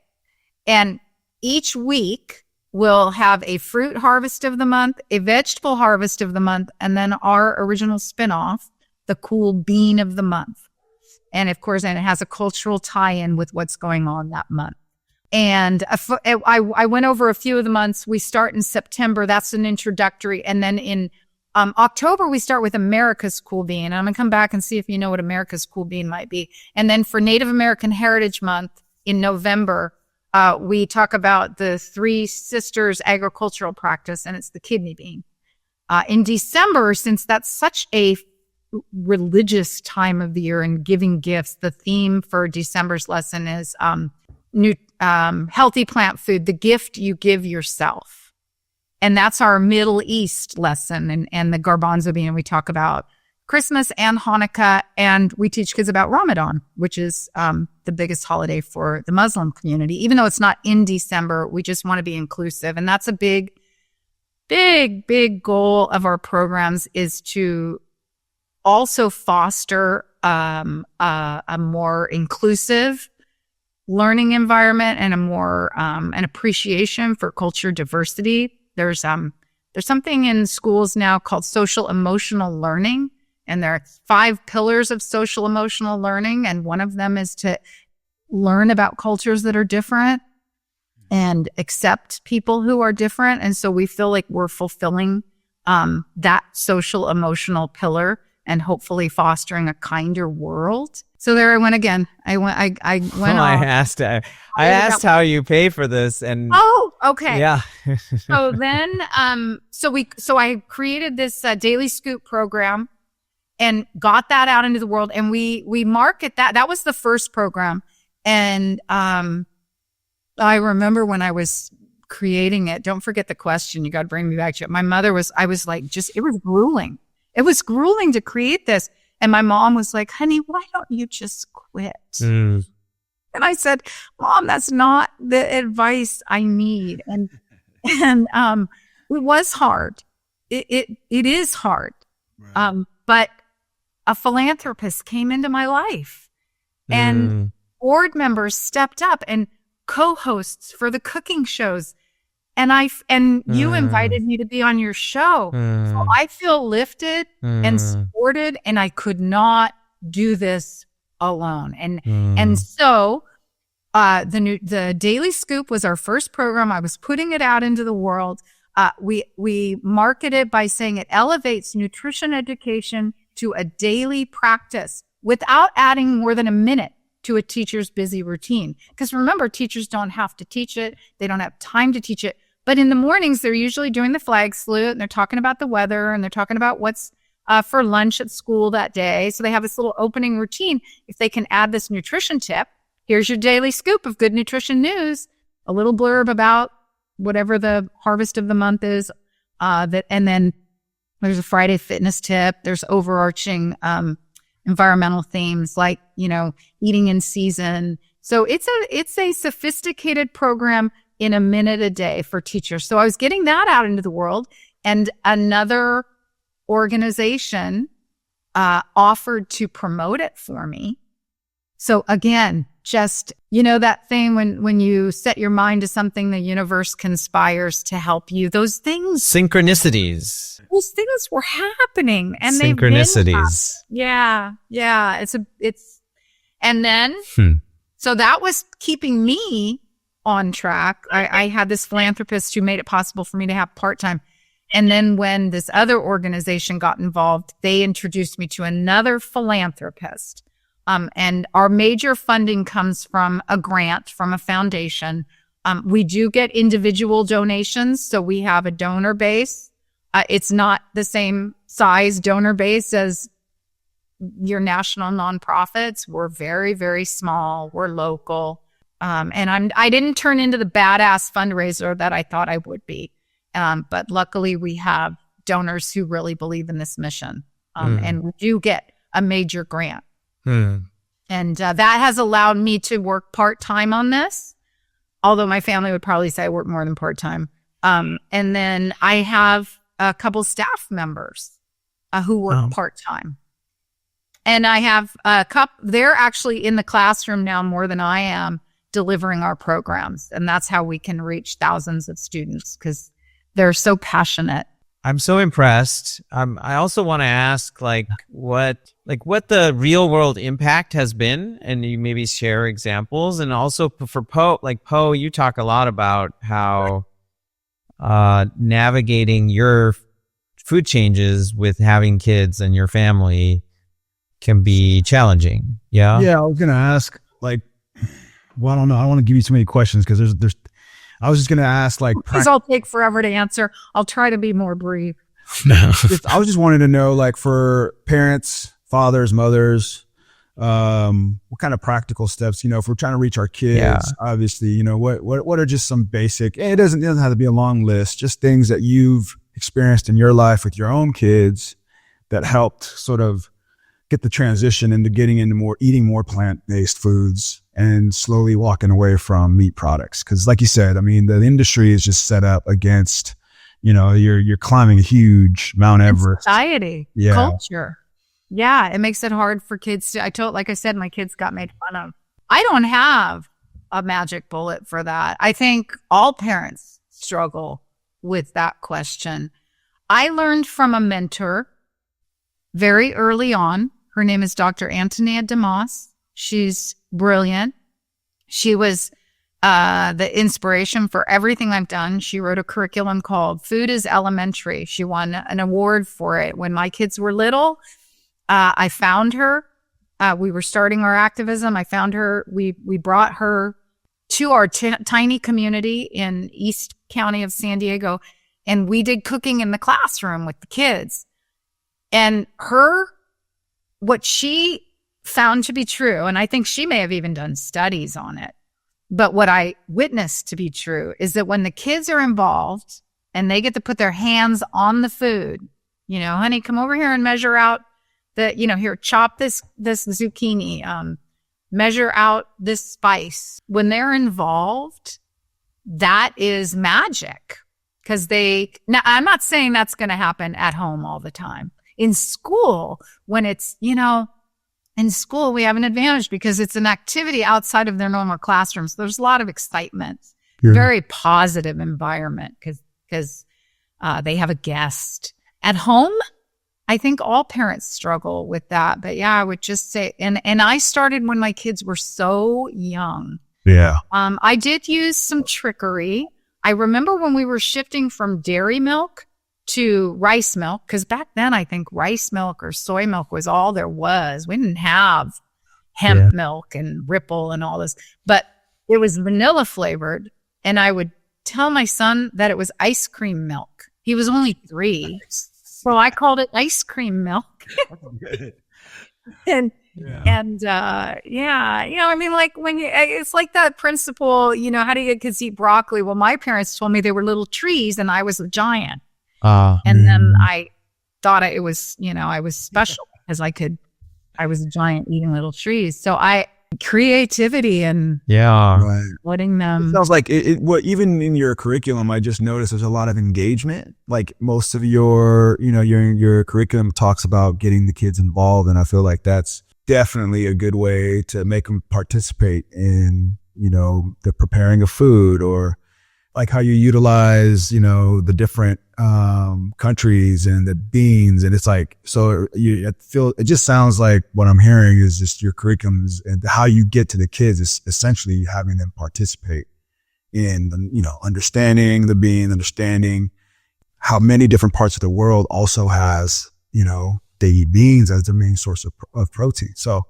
And each week we'll have a fruit harvest of the month, a vegetable harvest of the month, and then our original spinoff, the cool bean of the month. And of course, it has a cultural tie-in with what's going on that month. And I went over a few of the months. We start in September. That's an introductory. And then in October, we start with America's Cool Bean. And I'm going to come back and see if you know what America's Cool Bean might be. And then for Native American Heritage Month in November, we talk about the Three Sisters agricultural practice, and it's the kidney bean. In December, since that's such a religious time of the year and giving gifts, the theme for December's lesson is healthy plant food, the gift you give yourself. And that's our Middle East lesson and the garbanzo bean. And we talk about Christmas and Hanukkah, and we teach kids about Ramadan, which is the biggest holiday for the Muslim community. Even though it's not in December, we just want to be inclusive. And that's a big, big, big goal of our programs, is to also foster a more inclusive learning environment and a more an appreciation for culture diversity. There's something in schools now called social emotional learning, and there are 5 pillars of social emotional learning, and one of them is to learn about cultures that are different and accept people who are different. And so we feel like we're fulfilling that social emotional pillar and hopefully fostering a kinder world. So there I went again. I went I asked how you pay for this, and okay. Yeah. So then so I created this Daily Scoop program and got that out into the world, and we market that. That was the first program. And I remember when I was creating it, don't forget the question. You got to bring me back to it. My mother was, I was like, it was grueling. It was grueling to create this. And my mom was like, honey, why don't you just quit? And I said, Mom, that's not the advice I need. And it was hard. It is hard. Right. But a philanthropist came into my life and board members stepped up and co-hosts for the cooking shows. And you invited me to be on your show. So I feel lifted and supported, and I could not do this alone. And so the Daily Scoop was our first program. I was putting it out into the world. We market it by saying it elevates nutrition education to a daily practice without adding more than a minute to a teacher's busy routine. Because remember, teachers don't have to teach it. They don't have time to teach it. But in the mornings, they're usually doing the flag salute, and they're talking about the weather, and they're talking about what's for lunch at school that day. So they have this little opening routine. If they can add this nutrition tip, here's your daily scoop of good nutrition news, a little blurb about whatever the harvest of the month is, and then there's a Friday fitness tip. There's overarching environmental themes like, eating in season. So it's a sophisticated program in a minute a day for teachers. So I was getting that out into the world, and another organization offered to promote it for me. So again, just, that thing when you set your mind to something, the universe conspires to help you. Those things. Synchronicities. Those things were happening, and synchronicities. Yeah. And then, so that was keeping me on track. I had this philanthropist who made it possible for me to have part-time. And then when this other organization got involved, they introduced me to another philanthropist. And our major funding comes from a grant from a foundation. We do get individual donations. So we have a donor base. It's not the same size donor base as your national nonprofits. We're very, very small. We're local. And I didn't turn into the badass fundraiser that I thought I would be. But luckily we have donors who really believe in this mission. And we do get a major grant. And that has allowed me to work part-time on this. Although my family would probably say I work more than part-time. And then I have a couple staff members who work part-time. And I have a couple, they're actually in the classroom now more than I am, delivering our programs. And that's how we can reach thousands of students, because they're so passionate. I'm so impressed. I also want to ask what the real world impact has been, and you maybe share examples. And also for Poe, you talk a lot about how navigating your food changes with having kids and your family can be challenging. Yeah. Yeah. I was going to ask I don't know. I don't want to give you too many questions because I was just going to ask because I'll take forever to answer. I'll try to be more brief. No. I was just wanting to know, for parents, fathers, mothers, what kind of practical steps, if we're trying to reach our kids, obviously, what are just some basic, it doesn't have to be a long list, just things that you've experienced in your life with your own kids that helped sort of get the transition into getting into eating more plant-based foods and slowly walking away from meat products. Cause like you said, the industry is just set up against, you're climbing a huge Mount Everest. Society, culture. Yeah. It makes it hard for kids like I said, my kids got made fun of. I don't have a magic bullet for that. I think all parents struggle with that question. I learned from a mentor very early on. Her name is Dr. Antonia DeMoss. She's brilliant. She was the inspiration for everything I've done. She wrote a curriculum called Food is Elementary. She won an award for it. When my kids were little, I found her. We were starting our activism. I found her. We brought her to our tiny community in East County of San Diego, and we did cooking in the classroom with the kids. And what she found to be true, and I think she may have even done studies on it, But what I witnessed to be true is that when the kids are involved and they get to put their hands on the food, honey, come over here and measure out here, chop this zucchini, measure out this spice. When they're involved, that is magic. Because now I'm not saying that's going to happen at home all the time. In school, when it's, in school, we have an advantage because it's an activity outside of their normal classrooms. There's a lot of excitement, very positive environment because they have a guest. At home, I think all parents struggle with that. But yeah, I would just say, and I started when my kids were so young. Yeah. I did use some trickery. I remember when we were shifting from dairy milk to rice milk, because back then I think rice milk or soy milk was all there was. We didn't have hemp milk and Ripple and all this, but it was vanilla flavored. And I would tell my son that it was ice cream milk. He was only 3. So I called it ice cream milk. And like when it's like that principle, how do you get kids to eat broccoli? Well, my parents told me they were little trees and I was a giant. And then I thought it was, I was special because I was a giant eating little trees. So creativity and letting them. It sounds like even in your curriculum, I just noticed there's a lot of engagement. Like most of your curriculum talks about getting the kids involved. And I feel like that's definitely a good way to make them participate in, the preparing of food, or like how you utilize, the different countries and the beans. And it's like, so I feel it just sounds like what I'm hearing is just your curriculums and how you get to the kids is essentially having them participate in, understanding the bean, understanding how many different parts of the world also has, they eat beans as their main source of protein. So,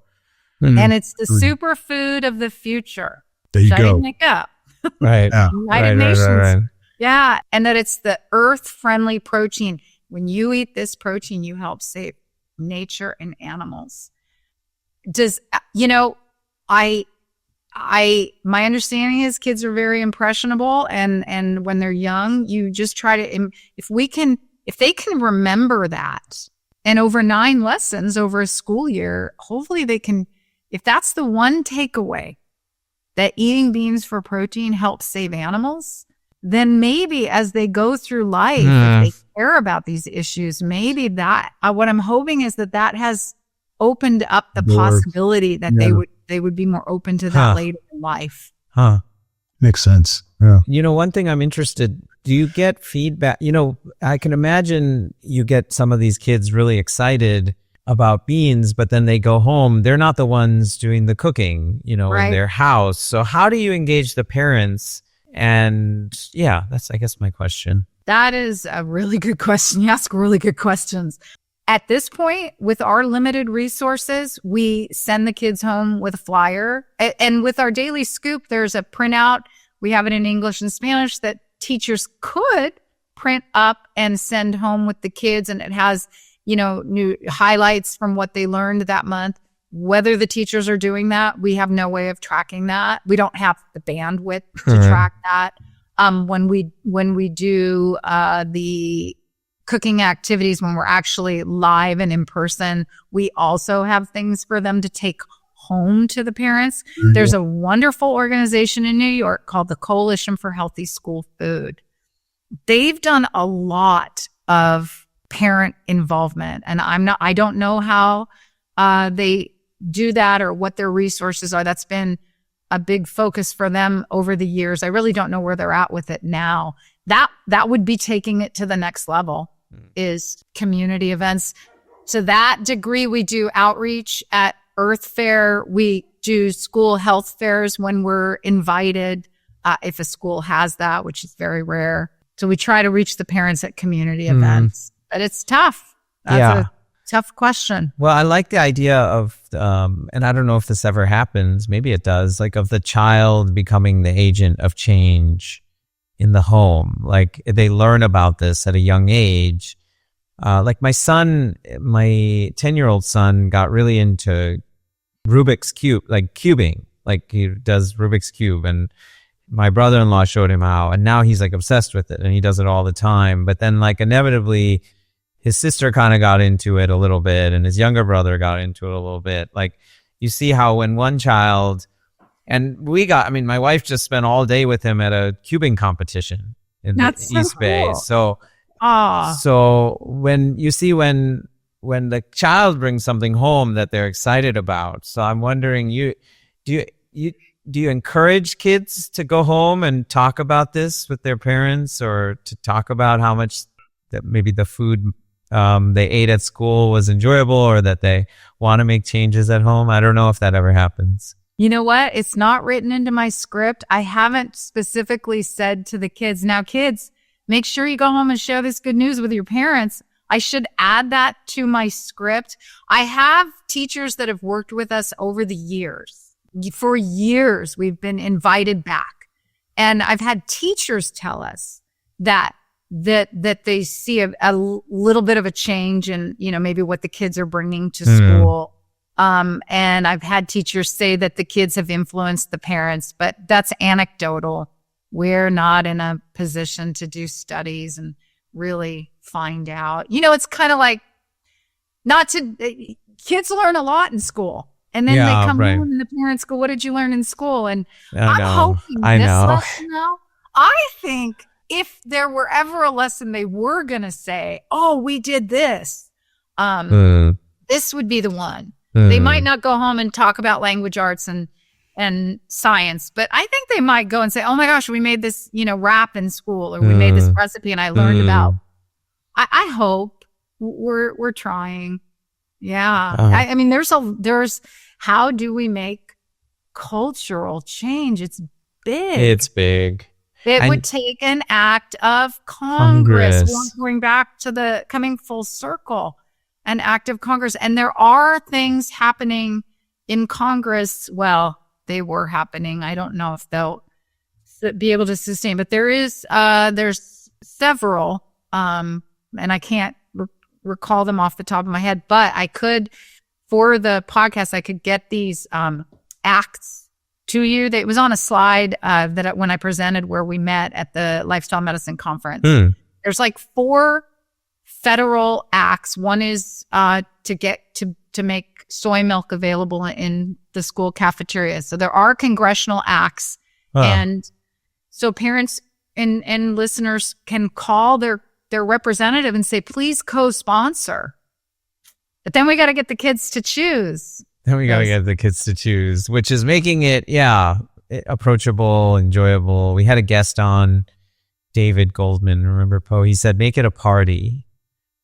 and it's the superfood of the future. There you go. I didn't make up. Right. Yeah. United Nations. Right. Yeah. And that it's the earth-friendly protein. When you eat this protein, you help save nature and animals. My understanding is kids are very impressionable, and when they're young, you just try to, if they can remember that, and over 9 lessons over a school year, hopefully they can, if that's the one takeaway, that eating beans for protein helps save animals, then maybe as they go through life, if they care about these issues, maybe that, what I'm hoping is that has opened up the possibility that they would be more open to that later in life. Makes sense. Yeah. One thing I'm interested, do you get feedback? I can imagine you get some of these kids really excited about beans, but then they go home, they're not the ones doing the cooking, in their house. So how do you engage the parents? And that's, I guess, my question. That is a really good question. You ask really good questions. At this point, with our limited resources, we send the kids home with a flyer. And with our daily scoop, there's a printout. We have it in English and Spanish that teachers could print up and send home with the kids. And it has, new highlights from what they learned that month. Whether the teachers are doing that, we have no way of tracking that. We don't have the bandwidth to track that. When we do the cooking activities, when we're actually live and in person, we also have things for them to take home to the parents. Mm-hmm. There's a wonderful organization in New York called the Coalition for Healthy School Food. They've done a lot of parent involvement, and I don't know how they do that or what their resources are. That's been a big focus for them over the years. I really don't know where they're at with it now. That would be taking it to the next level, is community events. To that degree, we do outreach at Earth Fair. We do school health fairs when we're invited, if a school has that, which is very rare. So we try to reach the parents at community events. But it's tough. That's a tough question. Well, I like the idea of, and I don't know if this ever happens, maybe it does, like of the child becoming the agent of change in the home. Like they learn about this at a young age. Like my 10-year-old son got really into Rubik's Cube, like cubing. Like he does Rubik's Cube, and my brother-in-law showed him how, and now he's like obsessed with it and he does it all the time. But then like inevitably his sister kind of got into it a little bit and his younger brother got into it a little bit. Like you see how when one child, and my wife just spent all day with him at a cubing competition in That's the so East Bay. cool. So when you see when the child brings something home that they're excited about. So I'm wondering, do you encourage kids to go home and talk about this with their parents, or to talk about how much that maybe the food they ate at school was enjoyable, or that they want to make changes at home? I don't know if that ever happens. You know what? It's not written into my script. I haven't specifically said to the kids, now kids, make sure you go home and share this good news with your parents. I should add that to my script. I have teachers that have worked with us over the years. For years, we've been invited back. And I've had teachers tell us that they see a little bit of a change in, maybe what the kids are bringing to school. And I've had teachers say that the kids have influenced the parents, but that's anecdotal. We're not in a position to do studies and really find out. It's kind of like kids learn a lot in school. And then they come home and the parents go, what did you learn in school? And I'm hoping lesson now. I think if there were ever a lesson they were going to say, oh, we did this, this would be the one. They might not go home and talk about language arts and science, but I think they might go and say, oh my gosh, we made this, wrap in school, or we made this recipe and I learned about. I hope we're trying. Yeah. I mean, there's how do we make cultural change? It's big. It's big. It would take an act of Congress. Going back to coming full circle, an act of Congress. And there are things happening in Congress. Well, they were happening. I don't know if they'll be able to sustain, but there's several, and I can't recall them off the top of my head, but I could, for the podcast, I could get these acts to you. It was on a slide when I presented where we met at the Lifestyle Medicine Conference. There's like 4 federal acts. One is to make soy milk available in the school cafeteria. So there are congressional acts, and so parents and listeners can call their representative and say, please co-sponsor. But then we got to get the kids to choose. Which is making it, approachable, enjoyable. We had a guest on, David Goldman, remember Poe? He said, make it a party.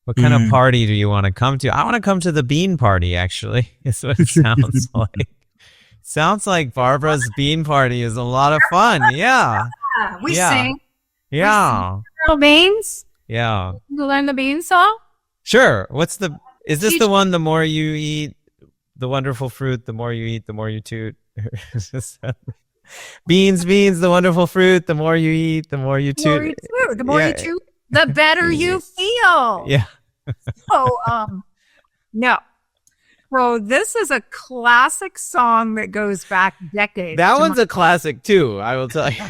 What kind of party do you want to come to? I want to come to the bean party, actually. Is what it sounds like. Sounds like Barbara's bean party is a lot of fun. Yeah. We sing. Yeah. We sing little beans. Yeah. You learn the bean song? Sure. Is this the one, the more you eat the wonderful fruit, the more you eat, the more you toot? Beans, the wonderful fruit, the more you eat, the more you toot. The more you toot, the better you feel. Yeah. So, no. Bro, this is a classic song that goes back decades. That one's a classic too, I will tell you.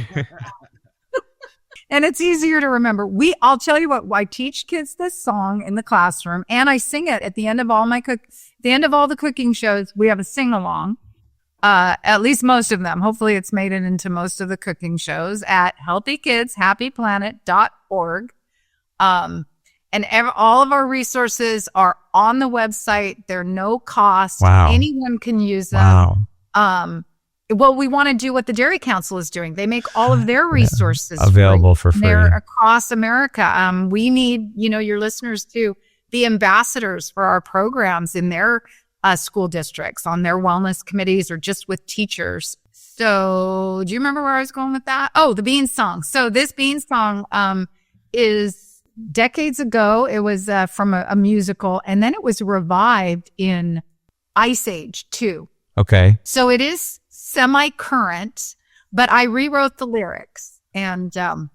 And it's easier to remember. I'll tell you what, I teach kids this song in the classroom, and I sing it at the end of all the cooking shows. We have a sing along, at least most of them. Hopefully it's made it into most of the cooking shows at healthykidshappyplanet.org. And all of our resources are on the website. They're no cost. Wow. Anyone can use them. Wow. Well, we want to do what the Dairy Council is doing. They make all of their resources available for free. They're across America. We need, your listeners to be ambassadors for our programs in their school districts, on their wellness committees, or just with teachers. So do you remember where I was going with that? Oh, the bean song. So this bean song is decades ago. It was from a musical, and then it was revived in Ice Age 2. Okay. So it is semi-current, but I rewrote the lyrics. And the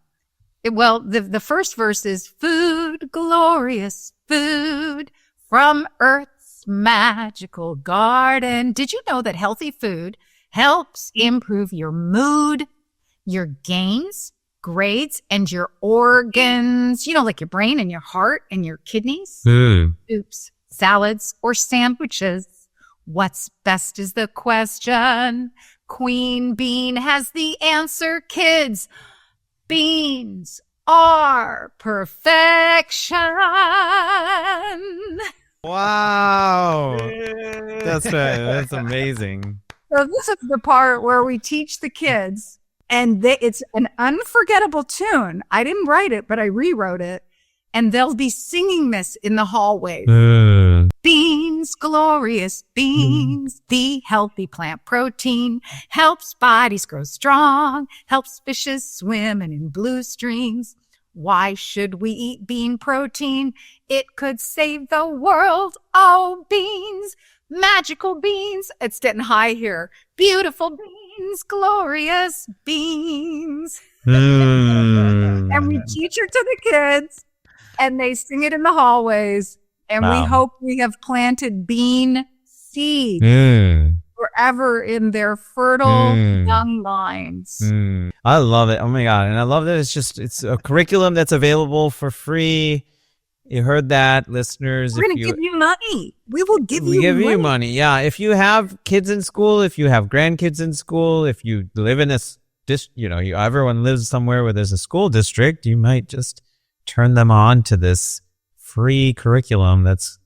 first verse is, food, glorious food from Earth's magical garden. Did you know that healthy food helps improve your mood, your gains, grades, and your organs, like your brain and your heart and your kidneys. Oops. Salads or sandwiches. What's best is the question. Queen Bean has the answer, kids. Beans are perfection. Wow. That's right. That's amazing. So this is the part where we teach the kids, and it's an unforgettable tune. I didn't write it, but I rewrote it, and they'll be singing this in the hallways. Beans, glorious beans, the healthy plant protein, helps bodies grow strong, helps fishes swim and in blue streams. Why should we eat bean protein? It could save the world. Oh, beans, magical beans. It's getting high here. Beautiful beans, glorious beans. And we teach it to the kids, and they sing it in the hallways. And we hope we have planted bean seeds forever in their fertile young minds. I love it. Oh my God. And I love that it's a curriculum that's available for free. You heard that, listeners. We're going to give you money. We will give you money. Yeah. If you have kids in school, if you have grandkids in school, if you live in everyone lives somewhere where there's a school district, you might just turn them on to this free curriculum that's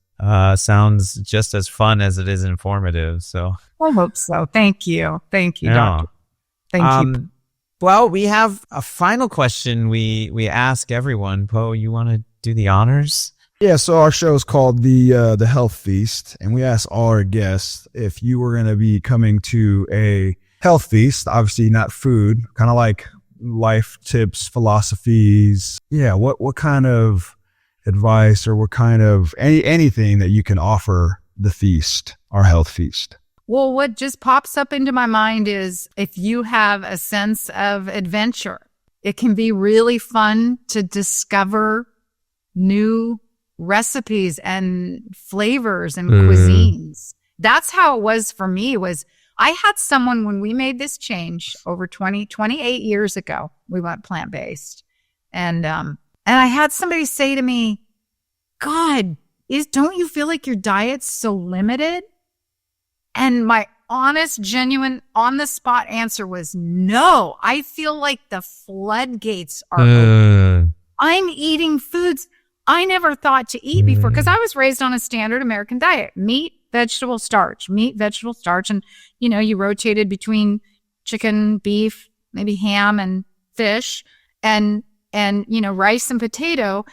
sounds just as fun as it is informative. So I hope so. Thank you, Doctor. Thank you. Well, we have a final question we ask everyone. Poe, you want to do the honors? Yeah, so our show is called the Health Feast, and we ask all our guests if you were going to be coming to a health feast, obviously not food, kind of like life tips, philosophies. Yeah, what kind of advice or what kind of anything that you can offer the feast, our health feast? Well, what just pops up into my mind is if you have a sense of adventure, it can be really fun to discover new recipes and flavors and cuisines. That's how it was for me. I had someone, when we made this change over 28 years ago, we went plant-based. And I had somebody say to me, God, don't you feel like your diet's so limited? And my honest, genuine, on-the-spot answer was, no, I feel like the floodgates are open. I'm eating foods I never thought to eat before, because I was raised on a standard American diet: meat, vegetable, starch, and you rotated between chicken, beef, maybe ham and fish, and rice and potato.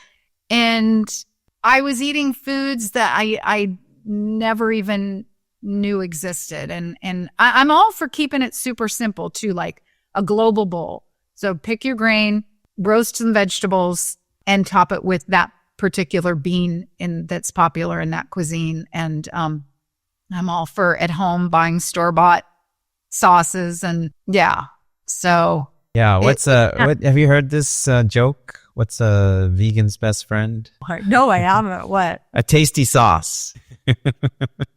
And I was eating foods that I never even knew existed. And I'm all for keeping it super simple too, like a global bowl. So pick your grain, roast some vegetables, and top it with that particular bean that's popular in that cuisine. And I'm all for at home buying store-bought sauces, and so what have you heard this joke? What's a vegan's best friend? No, I haven't. What? A tasty sauce. You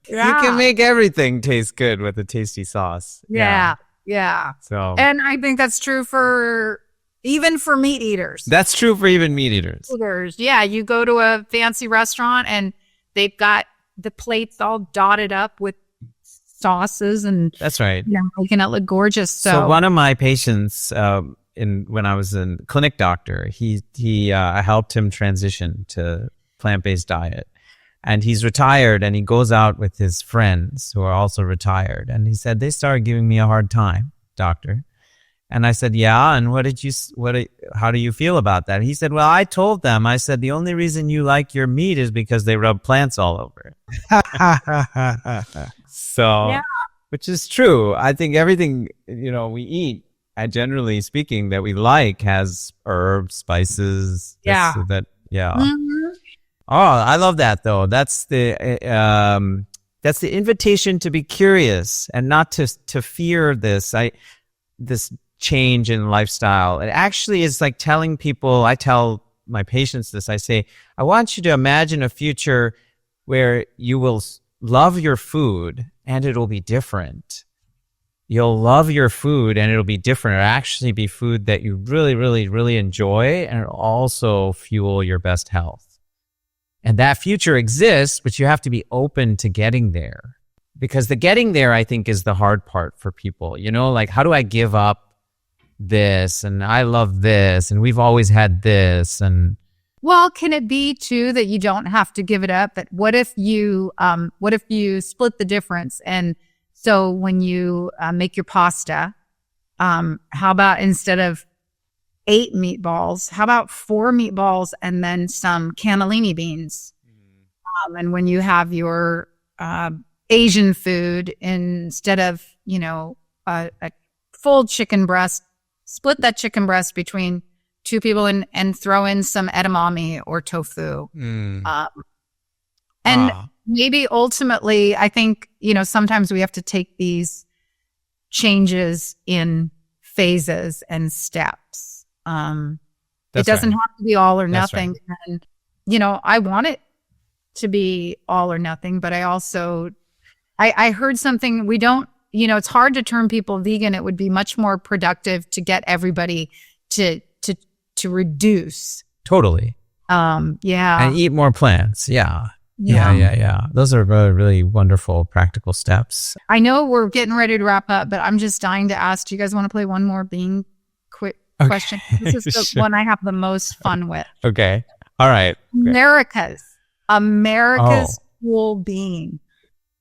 can make everything taste good with a tasty sauce. Yeah. So, and I think that's true even for meat eaters. That's true for even meat eaters. Yeah, you go to a fancy restaurant and they've got the plates all dotted up with sauces, and that's right. Yeah, making it look gorgeous. So one of my patients, when I was a clinic doctor, I helped him transition to plant-based diet, and he's retired, and he goes out with his friends who are also retired, and he said they started giving me a hard time, doctor. And I said, yeah, and how do you feel about that? He said, well, I told them, I said, the only reason you like your meat is because they rub plants all over it. So, which is true. I think everything, we eat, generally speaking, that we like has herbs, spices. Oh, I love that though. That's the invitation to be curious and not to fear this change in lifestyle. It actually is like telling people, I tell my patients this, I say, I want you to imagine a future where you will love your food and it'll be different. you'll love your food and it'll be different. It'll actually be food that you really, really, really enjoy, and it'll also fuel your best health. And that future exists, but you have to be open to getting there. Because the getting there, I think, is the hard part for people. You know, like, how do I give up this? And I love this, and we've always had this. And Well, can it be too that you don't have to give it up? But what if you split the difference? And so when you make your pasta, how about instead of 8 meatballs, how about 4 meatballs and then some cannellini beans? And when you have your Asian food, instead of, a full chicken breast, split that chicken breast between 2 people and throw in some edamame or tofu. And maybe ultimately, I think, sometimes we have to take these changes in phases and steps. It doesn't have to be all or nothing. Right. And, I want it to be all or nothing, but I also, I heard something, we don't, it's hard to turn people vegan. It would be much more productive to get everybody to reduce. totally. Yeah. And eat more plants. Yeah. Those are really, really wonderful practical steps. I know we're getting ready to wrap up, but I'm just dying to ask, do you guys want to play one more bean quick question? This is the Sure. one I have the most fun with. Okay. All right. America's cool bean.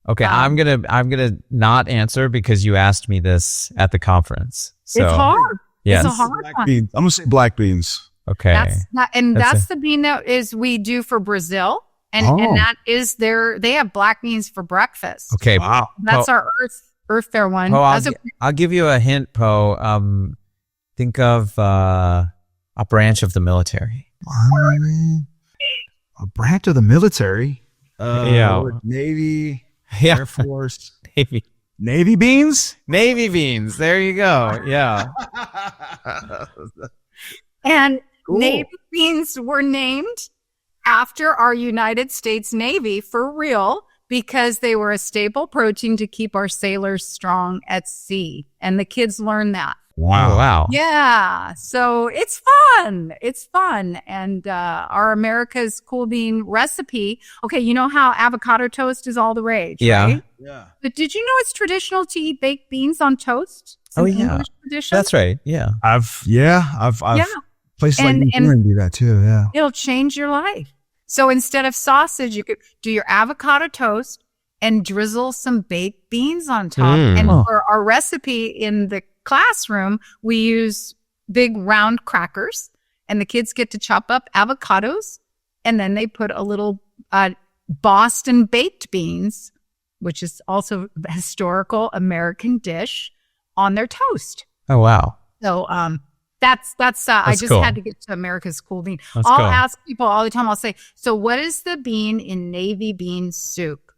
Okay. I'm gonna not answer because you asked me this at the conference. So It's hard. Yes. It's a hard Black one. beans. I'm gonna say black beans. Okay. That's the bean that is we do for Brazil. And that is they have black beans for breakfast. Okay. Wow. That's our Earth Fair one. Poe, I'll give you a hint, Poe. Think of a branch of the military. A branch of the military. Yeah. Navy, Yeah. Air Force, Navy. Navy beans. Navy beans. There you go. Yeah. And Cool. Navy beans were named after our United States Navy for real, because they were a staple protein to keep our sailors strong at sea. And the kids learn that. Wow. Wow. Yeah. So it's fun. It's fun. And our America's Cool Bean recipe. Okay. You know how avocado toast is all the rage, Yeah. right? Yeah. But did you know it's traditional to eat baked beans on toast? It's Oh, an yeah. English tradition. That's right. Yeah. I've Yeah. places And- like New Zealand do that too. Yeah. It'll change your life. So instead of sausage, you could do your avocado toast and drizzle some baked beans on top. And for our recipe in the classroom, we use big round crackers, and the kids get to chop up avocados, and then they put a little Boston baked beans, which is also a historical American dish, on their toast. Oh, wow. So that's I just cool. had to get to America's Cool Bean. That's I'll cool. ask people all the time, I'll say, so what is the bean in navy bean soup?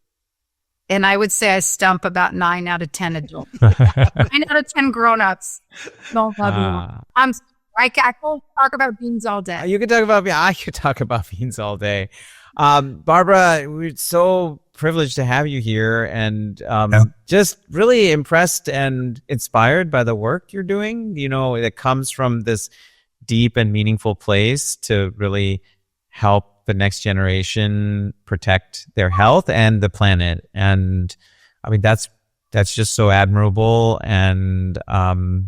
And I would say I stump about 9 out of 10 adults. 9 out of 10 grown-ups. Don't love me. I can talk about beans all day. You could talk about I could talk about beans all day. Barbara, we're so privileged to have you here, and just really impressed and inspired by the work you're doing. It comes from this deep and meaningful place to really help the next generation protect their health and the planet. And I mean, that's just so admirable, and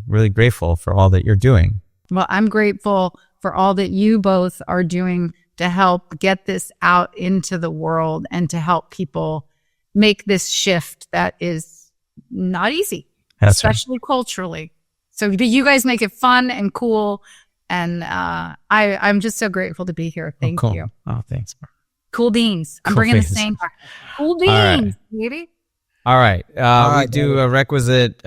really grateful for all that you're doing. Well, I'm grateful for all that you both are doing to help get this out into the world and to help people make this shift that is not easy, That's right. especially culturally. So but you guys make it fun and cool. And I'm just so grateful to be here. Thank cool. you. Oh, thanks. Cool beans. I'm Cool bringing beans. the same back. Cool beans, right. baby. All right. We right, do a requisite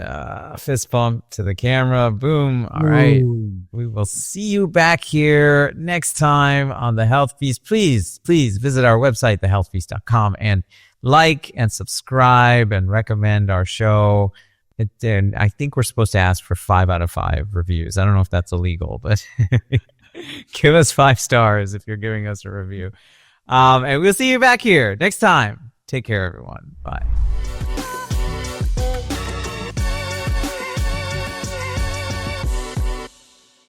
fist bump to the camera. Boom. All right. We will see you back here next time on The Health Feast. Please visit our website, thehealthfeast.com, and like and subscribe and recommend our show. And I think we're supposed to ask for 5 out of 5 reviews. I don't know if that's illegal, but give us 5 stars if you're giving us a review. And we'll see you back here next time. Take care, everyone. Bye.